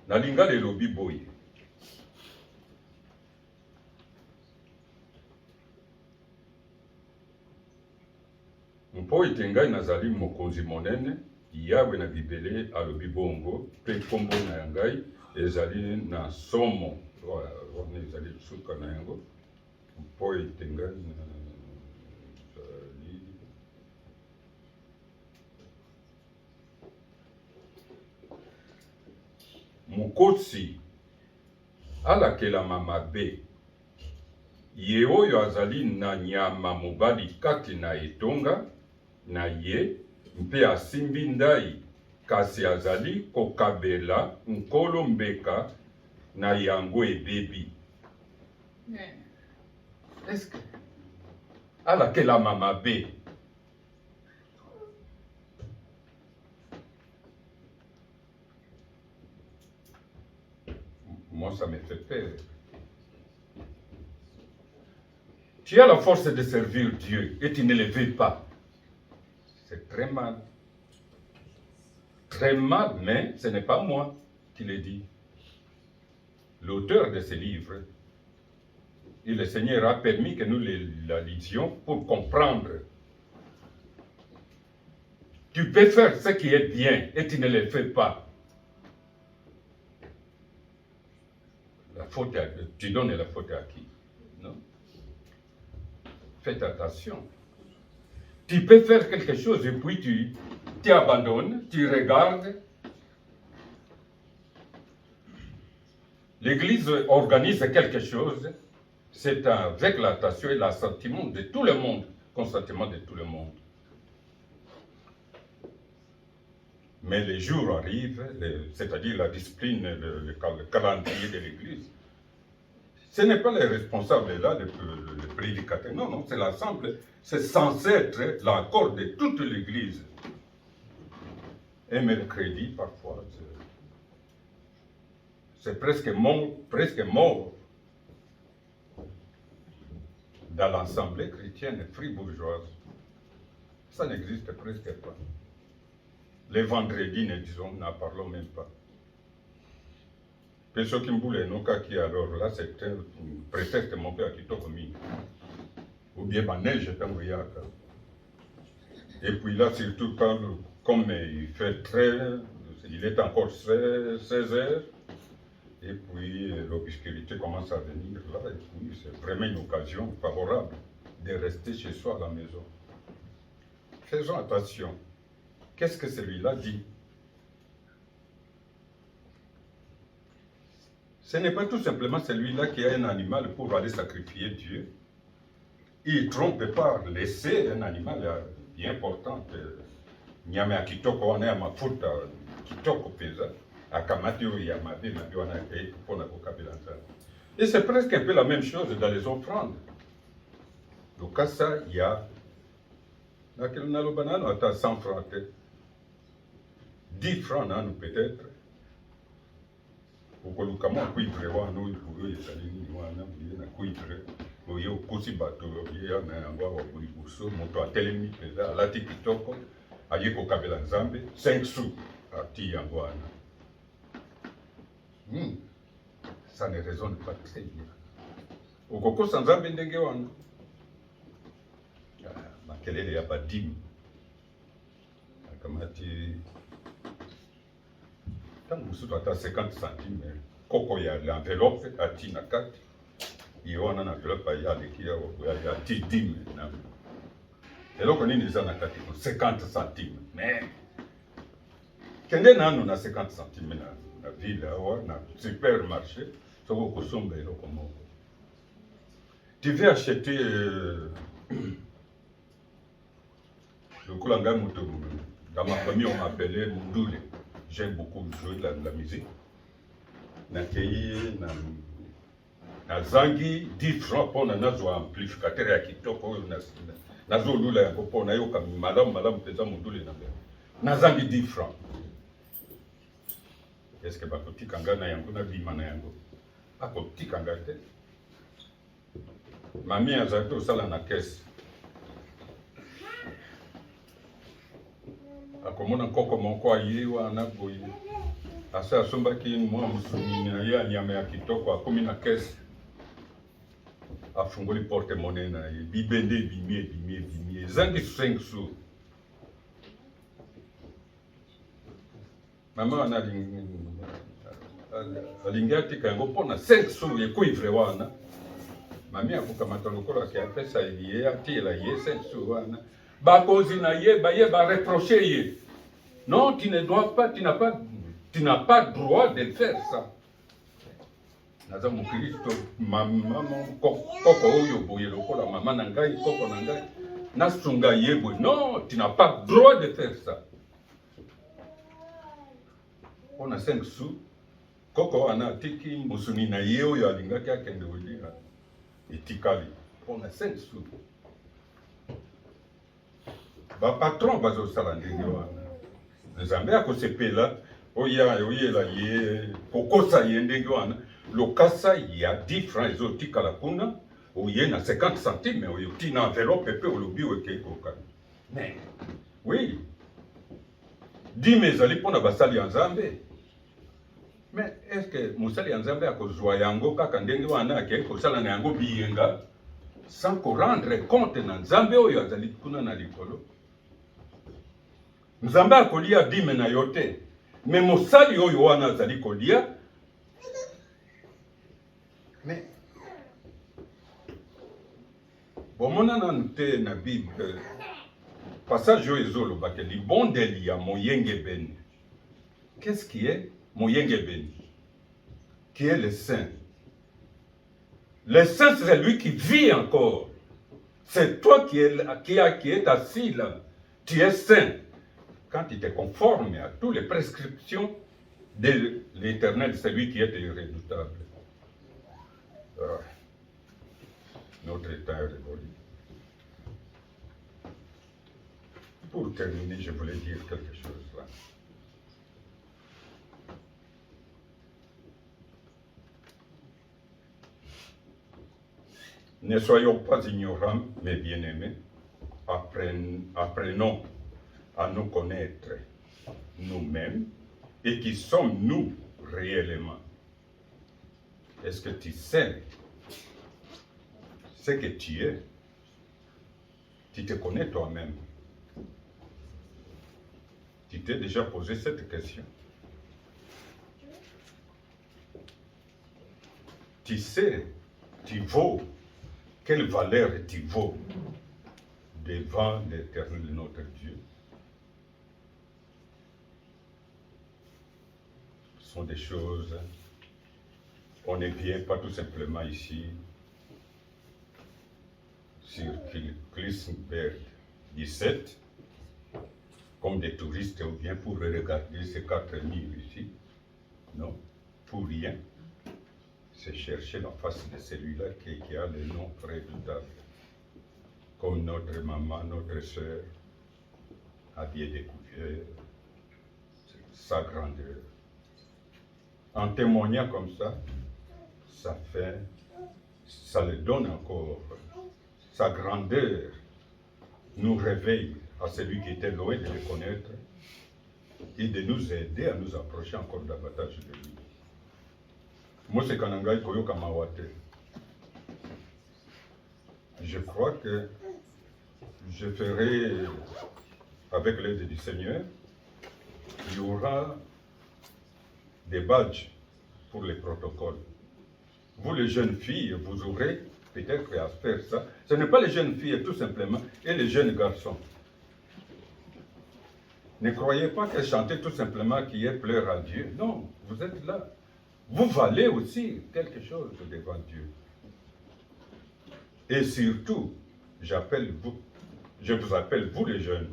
Nalinga le lobi boy. Mpo ete ngai nazali mokonzi monene, Yawe na bibele alobi bongo, pe kombo na ngai ezali na somo. Wana ezali suka na yango. Mpo ete ngai nazali mokotsi alakelama mabe, ye oyo azali na nyama mobali kati na etonga na ye, mpe asimbi ndai, kasi azali kokabela nkolo mbeka na yango ebebi. Est-ce que alakelama mabe? Moi, ça me fait peur. Tu as la force de servir Dieu et tu ne le veux pas. C'est très mal. Très mal, mais ce n'est pas moi qui le dis. L'auteur de ce livre, et le Seigneur a permis que nous la lisions pour comprendre. Tu peux faire ce qui est bien et tu ne le fais pas. La faute tu donnes la faute à qui? Non. Faites attention. Tu peux faire quelque chose et puis tu abandonnes, tu regardes. L'Église organise quelque chose, c'est avec l'attention et l'assentiment de tout le monde, consentement de tout le monde. Mais les jours arrivent, c'est-à-dire la discipline, le calendrier de l'Église. Ce n'est pas les responsables là, le prédicateur. Non, non, c'est l'ensemble. C'est censé être l'accord de toute l'Église. Et mercredi, parfois, c'est presque mort dans l'Assemblée chrétienne fribourgeoise. Ça n'existe presque pas. Les vendredis, n'en parlons même pas. Peso Kimbule Noka qui alors là, c'est un prétexte mon père qui t'a commis. Ou bien ma neige est en Yaka. Et puis là, surtout quand, comme il fait il est encore 16 heures, et puis l'obscurité commence à venir là, et puis c'est vraiment une occasion favorable de rester chez soi à la maison. faisons attention. Qu'est-ce que celui-là dit? Ce n'est pas tout simplement celui-là qui a un animal pour aller sacrifier Dieu. Il ne trompe pas laisser un animal bien important. Nyama ya kitoko wana ya mafuta kitoko pesa akamati oyo ya mabe mabe wana ya mpona kokabela nzambe. Et c'est presque un peu la même chose dans les offrandes. Lokasa ya naloba nano ata 100 francs te 10 francs nano peut-être okoluka mwa kuivre wana oyo ezali nini wana oye na kuivre oye okosi bato oye na yango awa liboso moto atelemi mpenza alati kitoko aye kokabela nzambe 5 sous ati yango wana. Ça ne résonne pas très bien. Okokosa nzambe ndenge wana makelele ya badime akamati ntango mosusu ata 50 centime koko ya l'enveloppe ati na kati ye wana na enveloppe aye aleki ati dime na eloko nini eza na kati 50 centime mais kende nanu na 50 centime na ville awa na supermarché soki okosomba eloko moko. Tu veux acheter lokola ngai moto dans ma famille on m'appelait Mundule. J'aime beaucoup jouer de la musique. Nakei na zangi 10 francs mpona nazwa amplificateur ya kitoko oyo nazolula yango mpona yoka malamu mpenza Mundule na ngai nazangi 10 francs. Est-ce que bakotika ngai na yango nabima na yango? Bakotika ngai te. Mami azali tosala na kese akomona nkoko moko aye wana boye ase asombaki mwa musuni na ye anyama ya kitoko akomi na kese afungoli porte monnaie na ye bibende ebimi ezangi 5 sous. Mama wana alingi atika yango mpona 5 sous ekoivre wana. Mami akokamata lokola ke apesa ye atiela ye 5 sous wana. Bakozi na ye baye bareproche ye. Non, tu ne dois pas, tu n'as pas droit de faire ça. Naza mukristo mama koko oyo boye lokola mama na ngai koko na ngai nasunga ye boye. Non, tu n'as pas droit de faire ça. On a 5 sous. Koko wana atiki mbusuni na ye oyo alingaki akende olira etikali. On a 5 sous. Ba patron bazosala ndenge wana. Nzambe akosepela oyela ye kokosa ye ndenge wana lokasa ya 10 francs ezotikala kuna oye na 50 centimes oyo tina enveloppe pe olobi weke kokana. Mais oui, dime ezali mpona basali ya Nzambe. Mais est-ce que mosali ya Nzambe akozwa yango kaka ndenge wana akei kosala na yango biyenga sans ko rendre compte na Nzambe oyo azali kuna na likolo? Nzambe akolia dime na yo te, me mosali oyo wana azali kolia. Mais bomona nanu te na Bible passage oyo ezolobaka libondeli ya moyenge beni. Qu'est-ce qui est moyenge beni? Qui est le saint? Le saint, c'est lui qui vit encore. C'est toi qui est assis là. Tu es saint. Quand tu te conformes à toutes les prescriptions de l'Éternel, c'est lui qui est irréductible. Notre temps est révolu. Pour terminer, je voulais dire quelque chose là. Ne soyons pas ignorants, mes bien-aimés. Apprenons à nous connaître nous-mêmes et qui sommes-nous réellement. Est-ce que tu sais ce que tu es? Tu te connais toi-même? Tu t'es déjà posé cette question? Tu sais, tu vaux, quelle valeur tu vaux devant l'Éternel notre Dieu sont des choses, on ne vient pas tout simplement ici sur Klissenberg 17 comme des touristes ou bien pour regarder ces 4 murs ici. Non, pour rien. C'est chercher la face de celui-là qui a le nom redoutable. Comme notre maman, notre soeur a bien découvert sa grandeur. En témoignant comme ça, ça le donne encore. Sa grandeur nous réveille à celui qui était loin de le connaître et de nous aider à nous approcher encore davantage de lui. Moi, c'est Kanangai Koyoka Mawate. Je crois que je ferai, avec l'aide du Seigneur, il y aura des badges pour les protocoles. Vous, les jeunes filles, vous aurez peut-être à faire ça. Ce n'est pas les jeunes filles, tout simplement, et les jeunes garçons. Ne croyez pas que chanter tout simplement qui est pleur à Dieu. Non, vous êtes là. Vous valez aussi quelque chose devant Dieu. Et surtout, je vous appelle, vous les jeunes,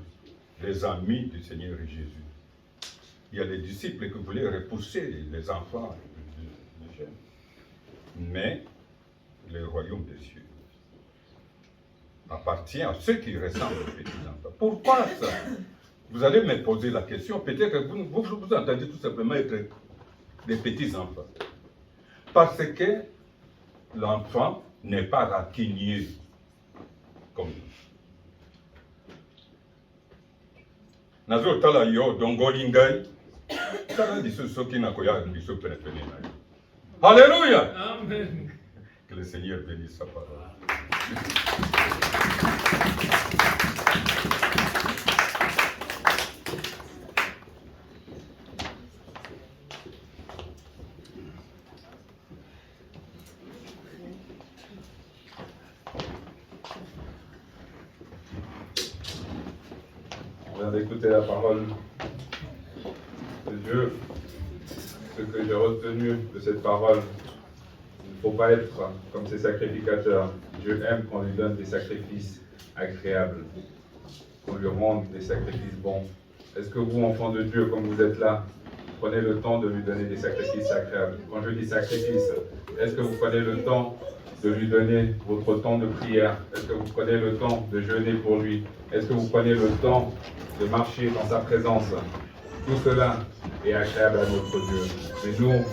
les amis du Seigneur Jésus. Il y a les disciples qui voulaient repousser les enfants, les jeunes. Mais le royaume des cieux appartient à ceux qui ressemblent aux petits enfants. Pourquoi ça? Vous allez me poser la question, peut-être que vous entendez tout simplement être des petits enfants. Parce que l'enfant n'est pas raquinier comme nous. Nazo tala yo dongolingai, tala diso soki na koya diso penepene na yo. Alléluia! Amen. Que le Seigneur bénisse sa parole. On vient d'écouter la parole de Dieu. Ce que j'ai retenu de cette parole, il ne faut pas être comme ces sacrificateurs. Dieu aime qu'on lui donne des sacrifices agréables, qu'on lui rende des sacrifices bons. Est-ce que vous, enfants de Dieu, comme vous êtes là, prenez le temps de lui donner des sacrifices agréables? Quand je dis sacrifice, est-ce que vous prenez le temps de lui donner votre temps de prière? Est-ce que vous prenez le temps de jeûner pour lui? Est-ce que vous prenez le temps de marcher dans sa présence? Tout cela est agréable à notre Dieu. Mais nous,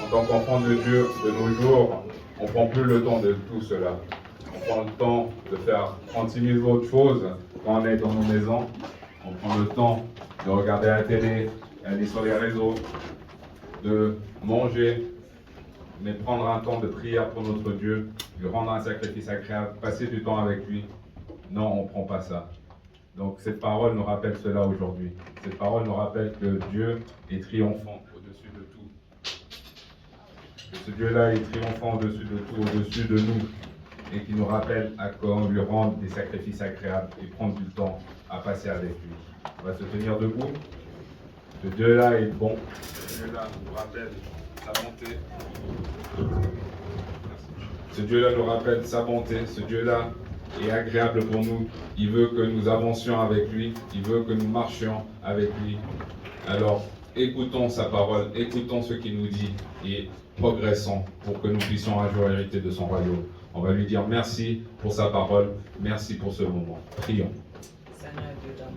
en tant qu'enfants de Dieu, de nos jours, on ne prend plus le temps de tout cela. On prend le temps de faire 36 000 autres choses quand on est dans nos maisons. On prend le temps de regarder la télé, aller sur les réseaux, de manger, mais prendre un temps de prière pour notre Dieu, lui rendre un sacrifice agréable, passer du temps avec lui. Non, on ne prend pas ça. Donc cette parole nous rappelle cela aujourd'hui. Cette parole nous rappelle que Dieu est triomphant au-dessus de tout. Que ce Dieu-là est triomphant au-dessus de tout, au-dessus de nous. Et qui nous rappelle à qu'on lui rende des sacrifices agréables et prendre du temps à passer avec lui. On va se tenir debout. Ce Dieu-là est bon. Ce Dieu-là nous rappelle sa bonté. Ce Dieu-là nous rappelle sa bonté. Ce Dieu-là est agréable pour nous. Il veut que nous avancions avec lui. Il veut que nous marchions avec lui. Alors, écoutons sa parole, écoutons ce qu'il nous dit et progressons pour que nous puissions un jour hériter de son royaume. On va lui dire merci pour sa parole, merci pour ce moment. Prions.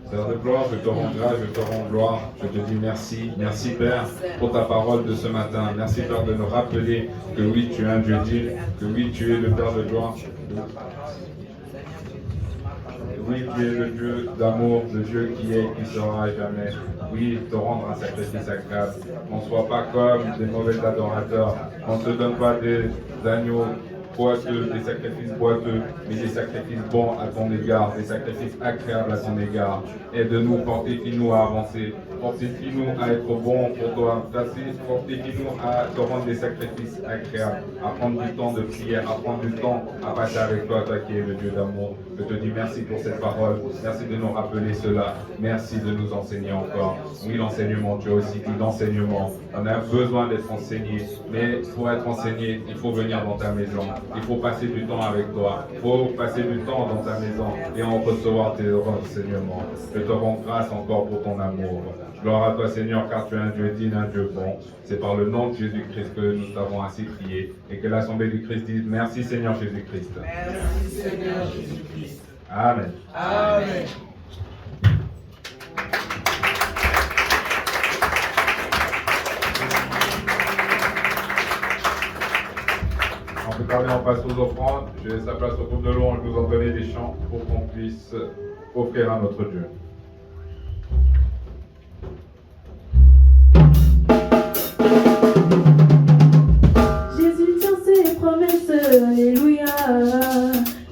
Seigneur de gloire, je te rends grâce, je te rends gloire, je te dis merci. Merci Père pour ta parole de ce matin. Merci Père de nous rappeler que oui, tu es un Dieu digne, que oui, tu es le Père de gloire. Oui, tu es le Dieu d'amour, le Dieu qui est, qui sera à jamais. Oui, te rendre un sacrifice agréable. Qu'on ne soit pas comme des mauvais adorateurs. Qu'on ne te donne pas des agneaux boiteux, des sacrifices boiteux, mais des sacrifices bons à ton égard, des sacrifices agréables à ton égard. Aide-nous, fortifie-nous à avancer, fortifie-nous à être bons pour toi, fortifie-nous à te rendre des sacrifices agréables, à prendre du temps de prière, à prendre du temps à passer avec toi, toi qui es le Dieu d'amour. Je te dis merci pour cette parole, merci de nous rappeler cela, merci de nous enseigner encore. Oui, l'enseignement, tu as aussi dit l'enseignement. On a besoin d'être enseigné, mais pour être enseigné, il faut venir dans ta maison, il faut passer du temps avec toi, il faut passer du temps dans ta maison et en recevoir tes enseignements. Je te rends grâce encore pour ton amour. Gloire à toi Seigneur, car tu es un Dieu digne, un Dieu bon. C'est par le nom de Jésus-Christ que nous avons ainsi prié et que l'Assemblée du Christ dise merci Seigneur Jésus-Christ. Merci Seigneur Jésus-Christ. Amen. Amen. En tout cas, on passe aux offrandes. Je laisse la place au groupe de louange, nous entonner des chants pour qu'on puisse offrir à notre Dieu. Jésus tient ses promesses, alléluia.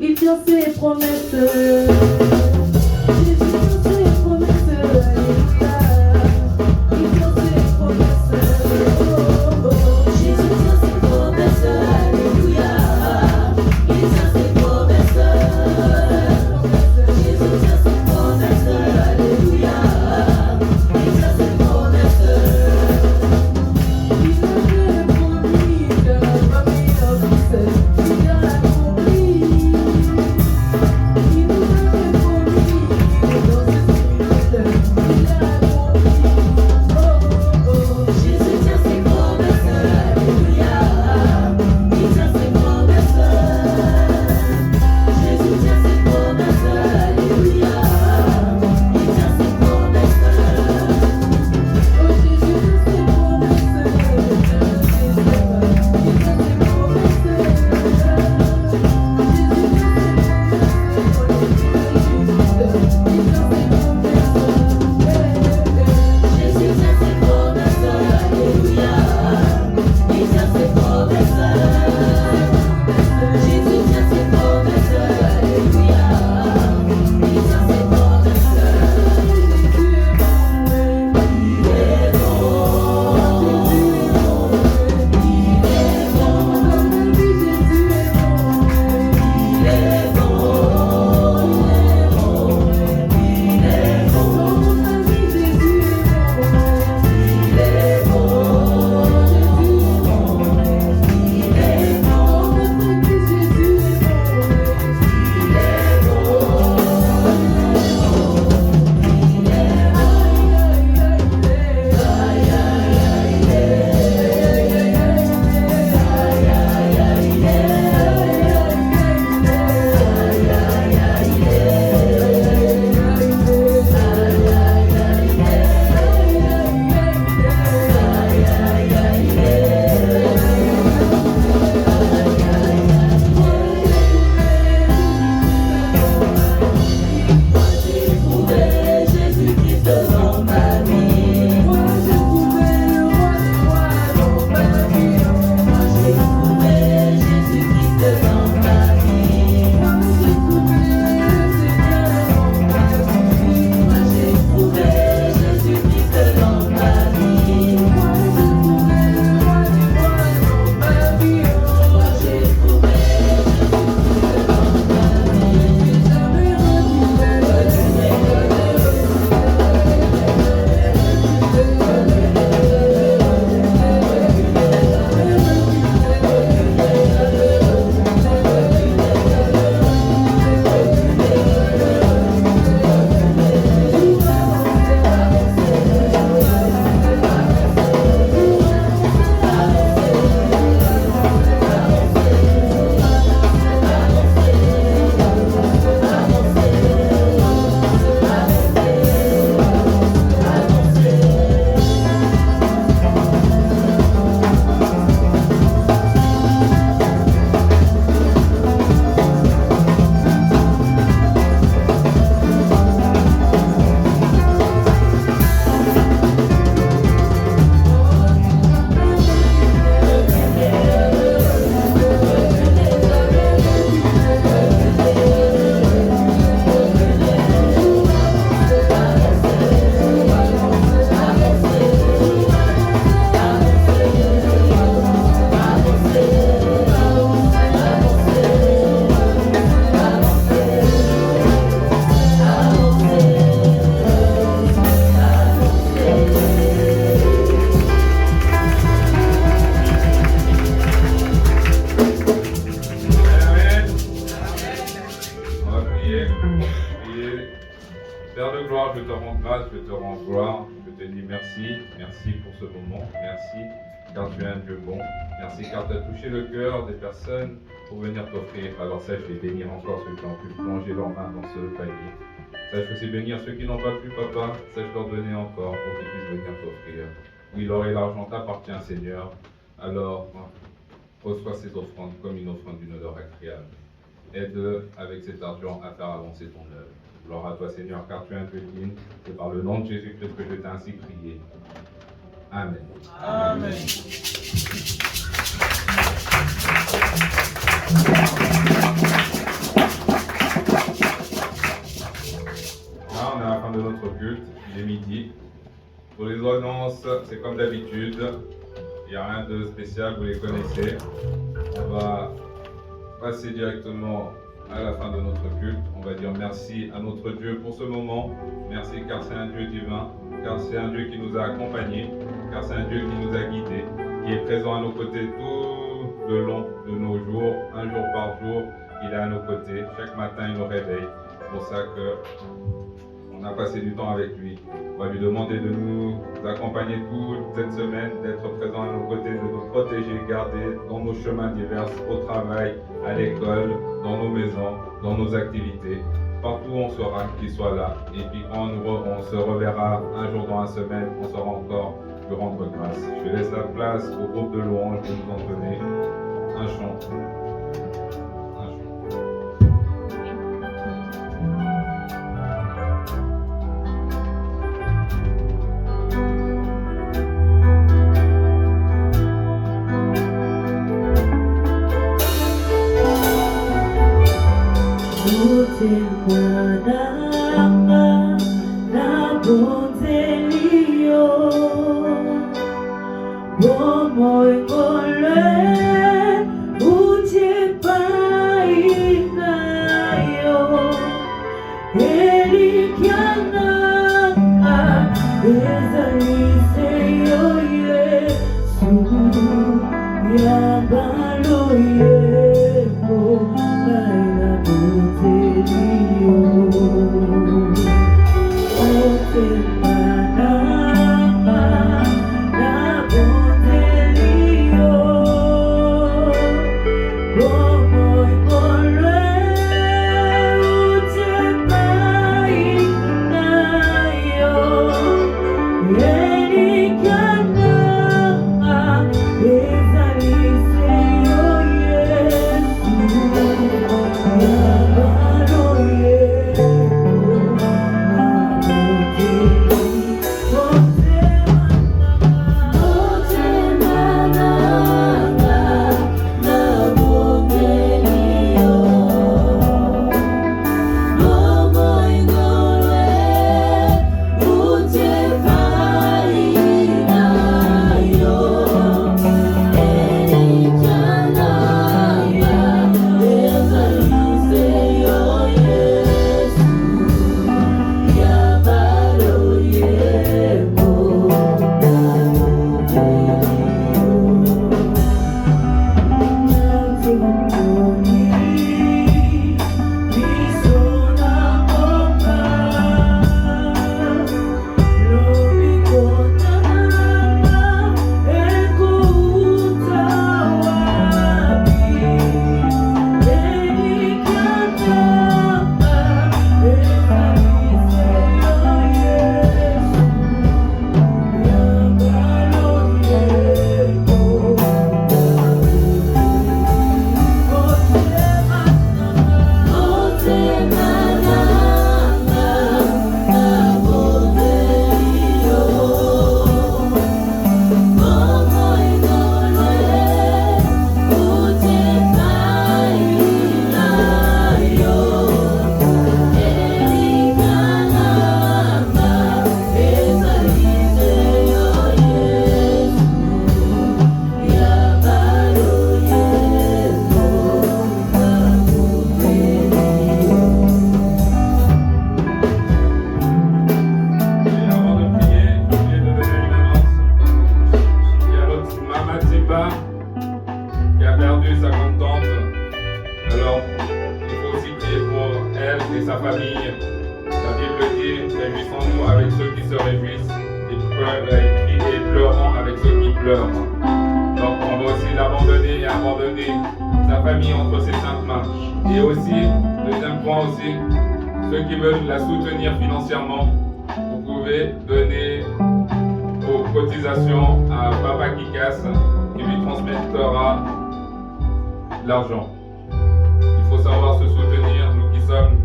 Il tient ses promesses. Jésus tient ses promesses, alléluia. Il tient ses promesses. Oh, oh. Jésus tient ses promesses, alléluia. Il tient ses promesses. Jésus tient ses promesses, alléluia. Il tient ses promesses. Il avait promis que la famille of Jesus, il a accompli. Il nous avait Seigneur, je te rends grâce, je te rends gloire. Je te dis merci, merci pour ce moment, merci car tu es un Dieu bon. Merci car tu as touché le cœur des personnes pour venir t'offrir. Alors sache les bénir encore ceux qui ont pu plonger leurs mains dans ce panier. Sache aussi bénir ceux qui n'ont pas pu, papa. Sache leur donner encore pour qu'ils puissent venir t'offrir. Oui, l'or et l'argent t'appartient, Seigneur. Alors, reçois ces offrandes comme une offrande d'une odeur agréable. Aide avec cet argent à faire avancer ton œuvre. Gloire à toi, Seigneur, car tu es un Dieu digne. C'est par le nom de Jésus-Christ que je t'ai ainsi prié. Amen. Amen. Là, on est à la fin de notre culte. Il est midi. Pour les ordonnances, c'est comme d'habitude. Il n'y a rien de spécial, vous les connaissez. On va passer directement à la fin de notre culte. On va dire merci à notre Dieu pour ce moment. Merci car c'est un Dieu divin, car c'est un Dieu qui nous a accompagnés, car c'est un Dieu qui nous a guidés, qui est présent à nos côtés tout le long de nos jours, un jour par jour. Il est à nos côtés. Chaque matin, il nous réveille. C'est pour ça qu'on a passé du temps avec lui. On va lui demander de nous accompagner toute cette semaine, d'être présent à nos côtés, de nous protéger, garder dans nos chemins divers, au travail, à l'école, dans nos maisons, dans nos activités. Partout où on sera, qu'il soit là. Et puis quand on se reverra un jour dans la semaine, on saura encore lui rendre grâce. Je laisse la place au groupe de louanges de nous entonner un chant. La Bible dit, réjouissons-nous avec ceux qui se réjouissent et pleurons avec ceux qui pleurent. Donc on va aussi l'abandonner et abandonner sa famille entre ses saintes mains. Et aussi, deuxième point aussi, ceux qui veulent la soutenir financièrement, vous pouvez donner vos cotisations à Papa Kikas qui lui transmettra l'argent. Il faut savoir se soutenir, nous qui sommes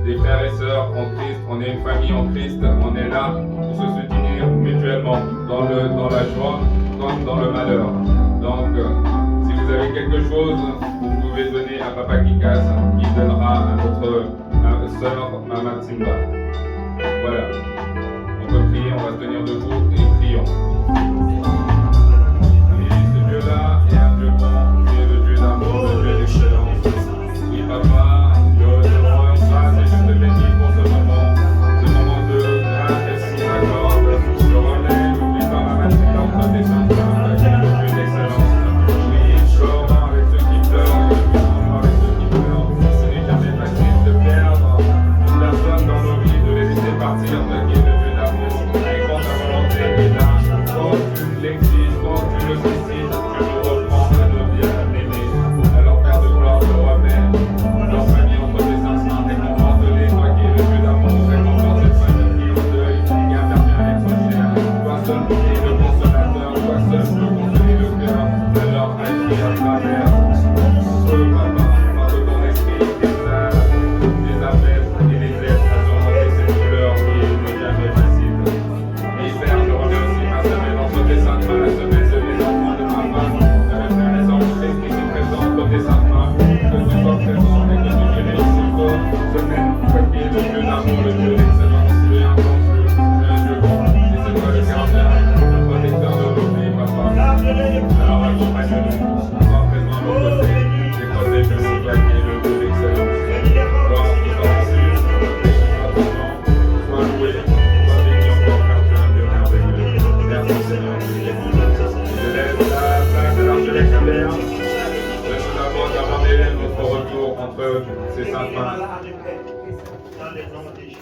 des frères et sœurs en Christ, on est une famille en Christ, on est là pour se soutenir mutuellement dans la joie comme dans le malheur. Donc, si vous avez quelque chose, vous pouvez donner à Papa Kikas qui donnera à notre sœur Mama Tsimba. Voilà. On peut prier, on va se tenir debout et prions. Oui, ce Dieu-là est un Dieu bon, qui est le Dieu d'amour, le Dieu d'excellence. Oui, Papa, je te rends grâce et je te bénis pour ce moment de grâce et si d'accord. Je relève, n'oublie pas Mama Tsimba entre tes saintes mains, qui est le Dieu d'excellence. Oui, pleurons avec ceux qui pleurent, et avec ceux qui pleurent. Ce n'est jamais facile de perdre une personne dans nos vies, de les laisser partir, qui est le Dieu d'amour. Et quand ta volonté est là, quand tu l'exiges, quand tu le décides, tu le reprends à nos bien-aimés. Alors, Père de gloire, le roi même, leur famille entre tes saintes mains, récompense-les, toi qui es le Dieu d'amour, récompense cette famille qui est au deuil, qui a perdu un être cher. Toi seul qui es le consolateur, toi seul peux consoler le cœur de leur agir à travers eux, Papa, par ton esprit, les appels et les aides à surmonter cette douleur qui n'est jamais facile. Et Père, je remets aussi ma semaine entre tes saintes mains, la semaine de mes enfants, de ma femme, avec les enfants qui sont présents entre tes saintes mains, que tu sois présent et que tu diriges cette semaine, toi qui es le Dieu d'amour, le Dieu d'excellence, le Dieu bon, et c'est toi le gardien, le protecteur de nos vies, Papa. Alors accompagne-nous, sois présent à nos côtés, et protège-nous, toi qui es le Dieu d'excellence. Gloire qui soit reçue, sois loué, sois béni encore, car tu es un Dieu merveilleux. Merci Seigneur. Je laisse la place de l'archevêque Albert. Je nous abandonner notre retour entre ses saintes mains. Dans le nom de Jésus.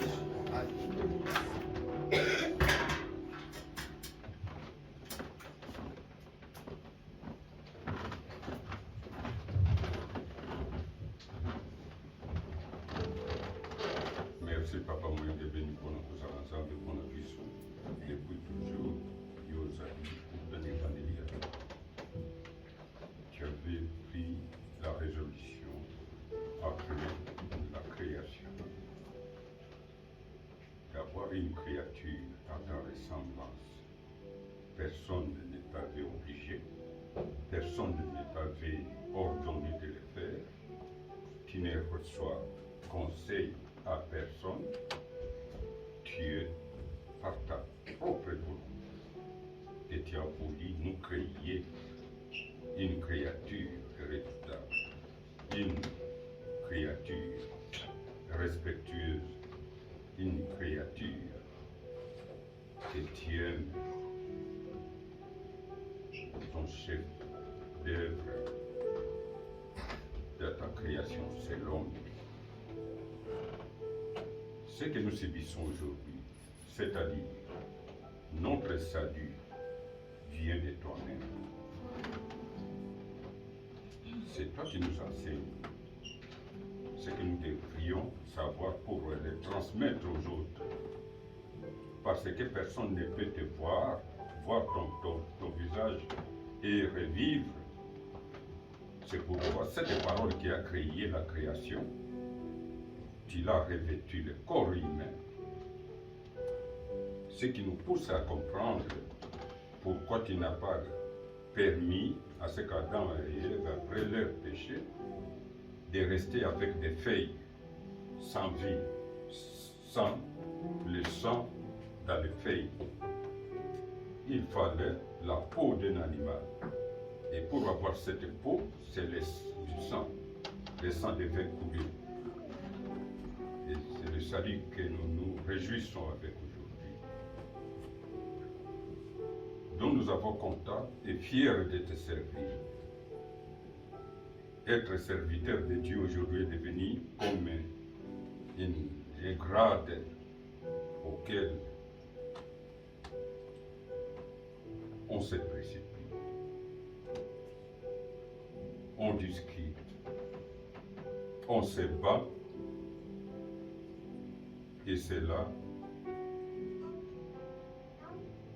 Merci, Papa, moi, de béni pour nous ensemble, pour notre vie. Depuis toujours, Yosaki, pour donner Vanélia. Tu avais pris la résolution après la création d'avoir une créature à ta ressemblance. Personne ne t'avait obligé, personne ne t'avait ordonné de le faire. Tu ne reçois conseil à personne, tu es par ta propre volonté et tu as voulu nous créer une créature redoutable, une créature respectueuse, une créature qui tienne ton chef d'œuvre de ta création, c'est l'homme. Ce que nous subissons aujourd'hui, c'est-à-dire notre salut, vient de toi-même. C'est toi qui nous enseignes ce que nous devrions savoir pour le transmettre aux autres. Parce que personne ne peut te voir ton visage et revivre. C'est pourquoi cette parole qui a créé la création, tu l'as revêtu le corps humain. Ce qui nous pousse à comprendre pourquoi tu n'as pas permis à ce qu'Adam et Ève, après leur péché, de rester avec des feuilles sans vie, sans le sang dans les feuilles. Il fallait la peau d'un animal. Et pour avoir cette peau, c'est du sang. Le sang devait couler. Et c'est le salut que nous nous réjouissons avec aujourd'hui. Dont nous avons content et fiers de te servir. Être serviteur de Dieu aujourd'hui est devenu comme une des grades auxquels on se précipite, on discute, on se bat, et c'est là,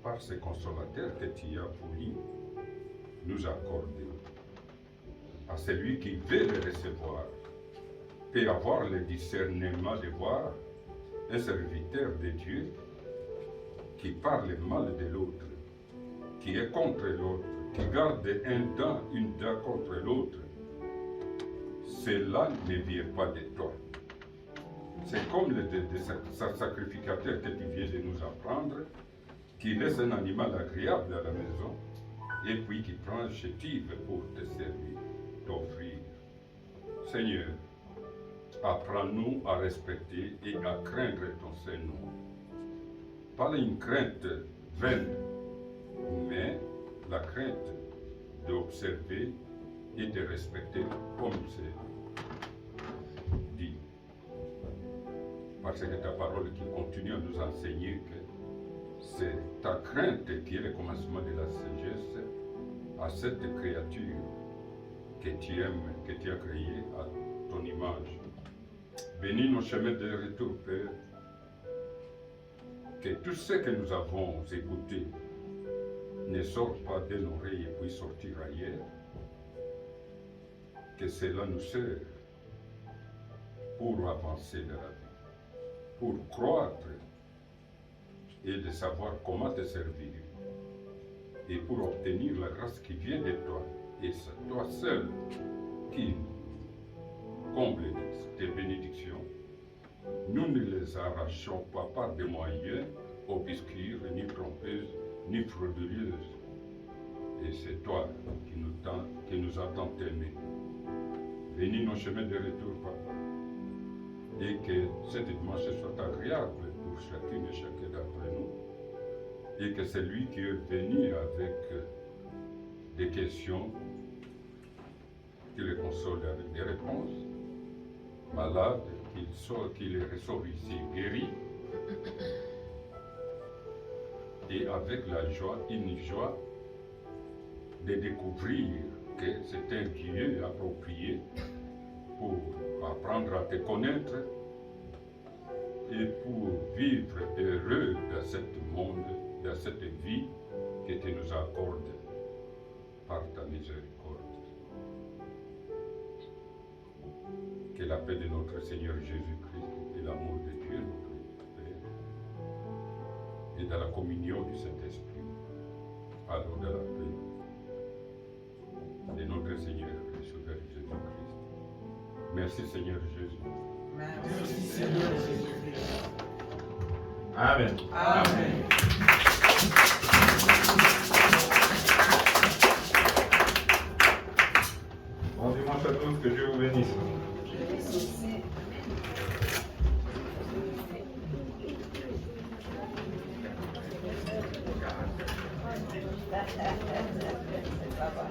par ce consolateur que tu as voulu nous accorder, à celui qui veut le recevoir, peut avoir le discernement de voir un serviteur de Dieu qui parle mal de l'autre, qui est contre l'autre, qui garde une dent contre l'autre. Cela ne vient pas de toi. C'est comme le sacrificateur que tu viens de nous apprendre, qui laisse un animal agréable à la maison et puis qui prend un chétive pour te servir, t'offrir. Seigneur, apprends-nous à respecter et à craindre ton Saint-Nom. Pas une crainte vaine, mais la crainte d'observer et de respecter comme c'est dit. Parce que ta parole qui continue à nous enseigner que c'est ta crainte qui est le commencement de la sagesse à cette créature que tu aimes, que tu as créée à ton image. Bénis nos chemins de retour, Père. Que tout ce que nous avons écouté ne sorte pas de nos oreilles et puis sortir ailleurs. Que cela nous serve pour avancer dans la vie, pour croître et de savoir comment te servir et pour obtenir la grâce qui vient de toi. Et c'est toi seul qui comble tes bénédictions. Nous ne les arrachons pas par des moyens obscurs, ni trompeuses, ni frauduleuses. Et c'est toi qui nous as tant aimés. Bénis nos chemins de retour, Papa. Et que cette dimanche soit agréable pour chacune et chacun d'entre nous. Et que celui qui est venu avec des questions, qu'il les console avec des réponses, malade, qu'il les ressort ici guéri, et avec la joie, une joie de découvrir que c'est un Dieu approprié pour apprendre à te connaître et pour vivre heureux dans ce monde, dans cette vie que tu nous accordes par ta miséricorde. Que la paix de notre Seigneur Jésus-Christ et l'amour de Dieu, notre Père, et dans la communion du Saint-Esprit, alors dans la paix de notre Seigneur et Sauveur Jésus-Christ. Merci Seigneur Jésus. Merci Seigneur Jésus-Christ. Amen. Amen. Bon dimanche à tous, que Dieu vous bénisse. Ça va?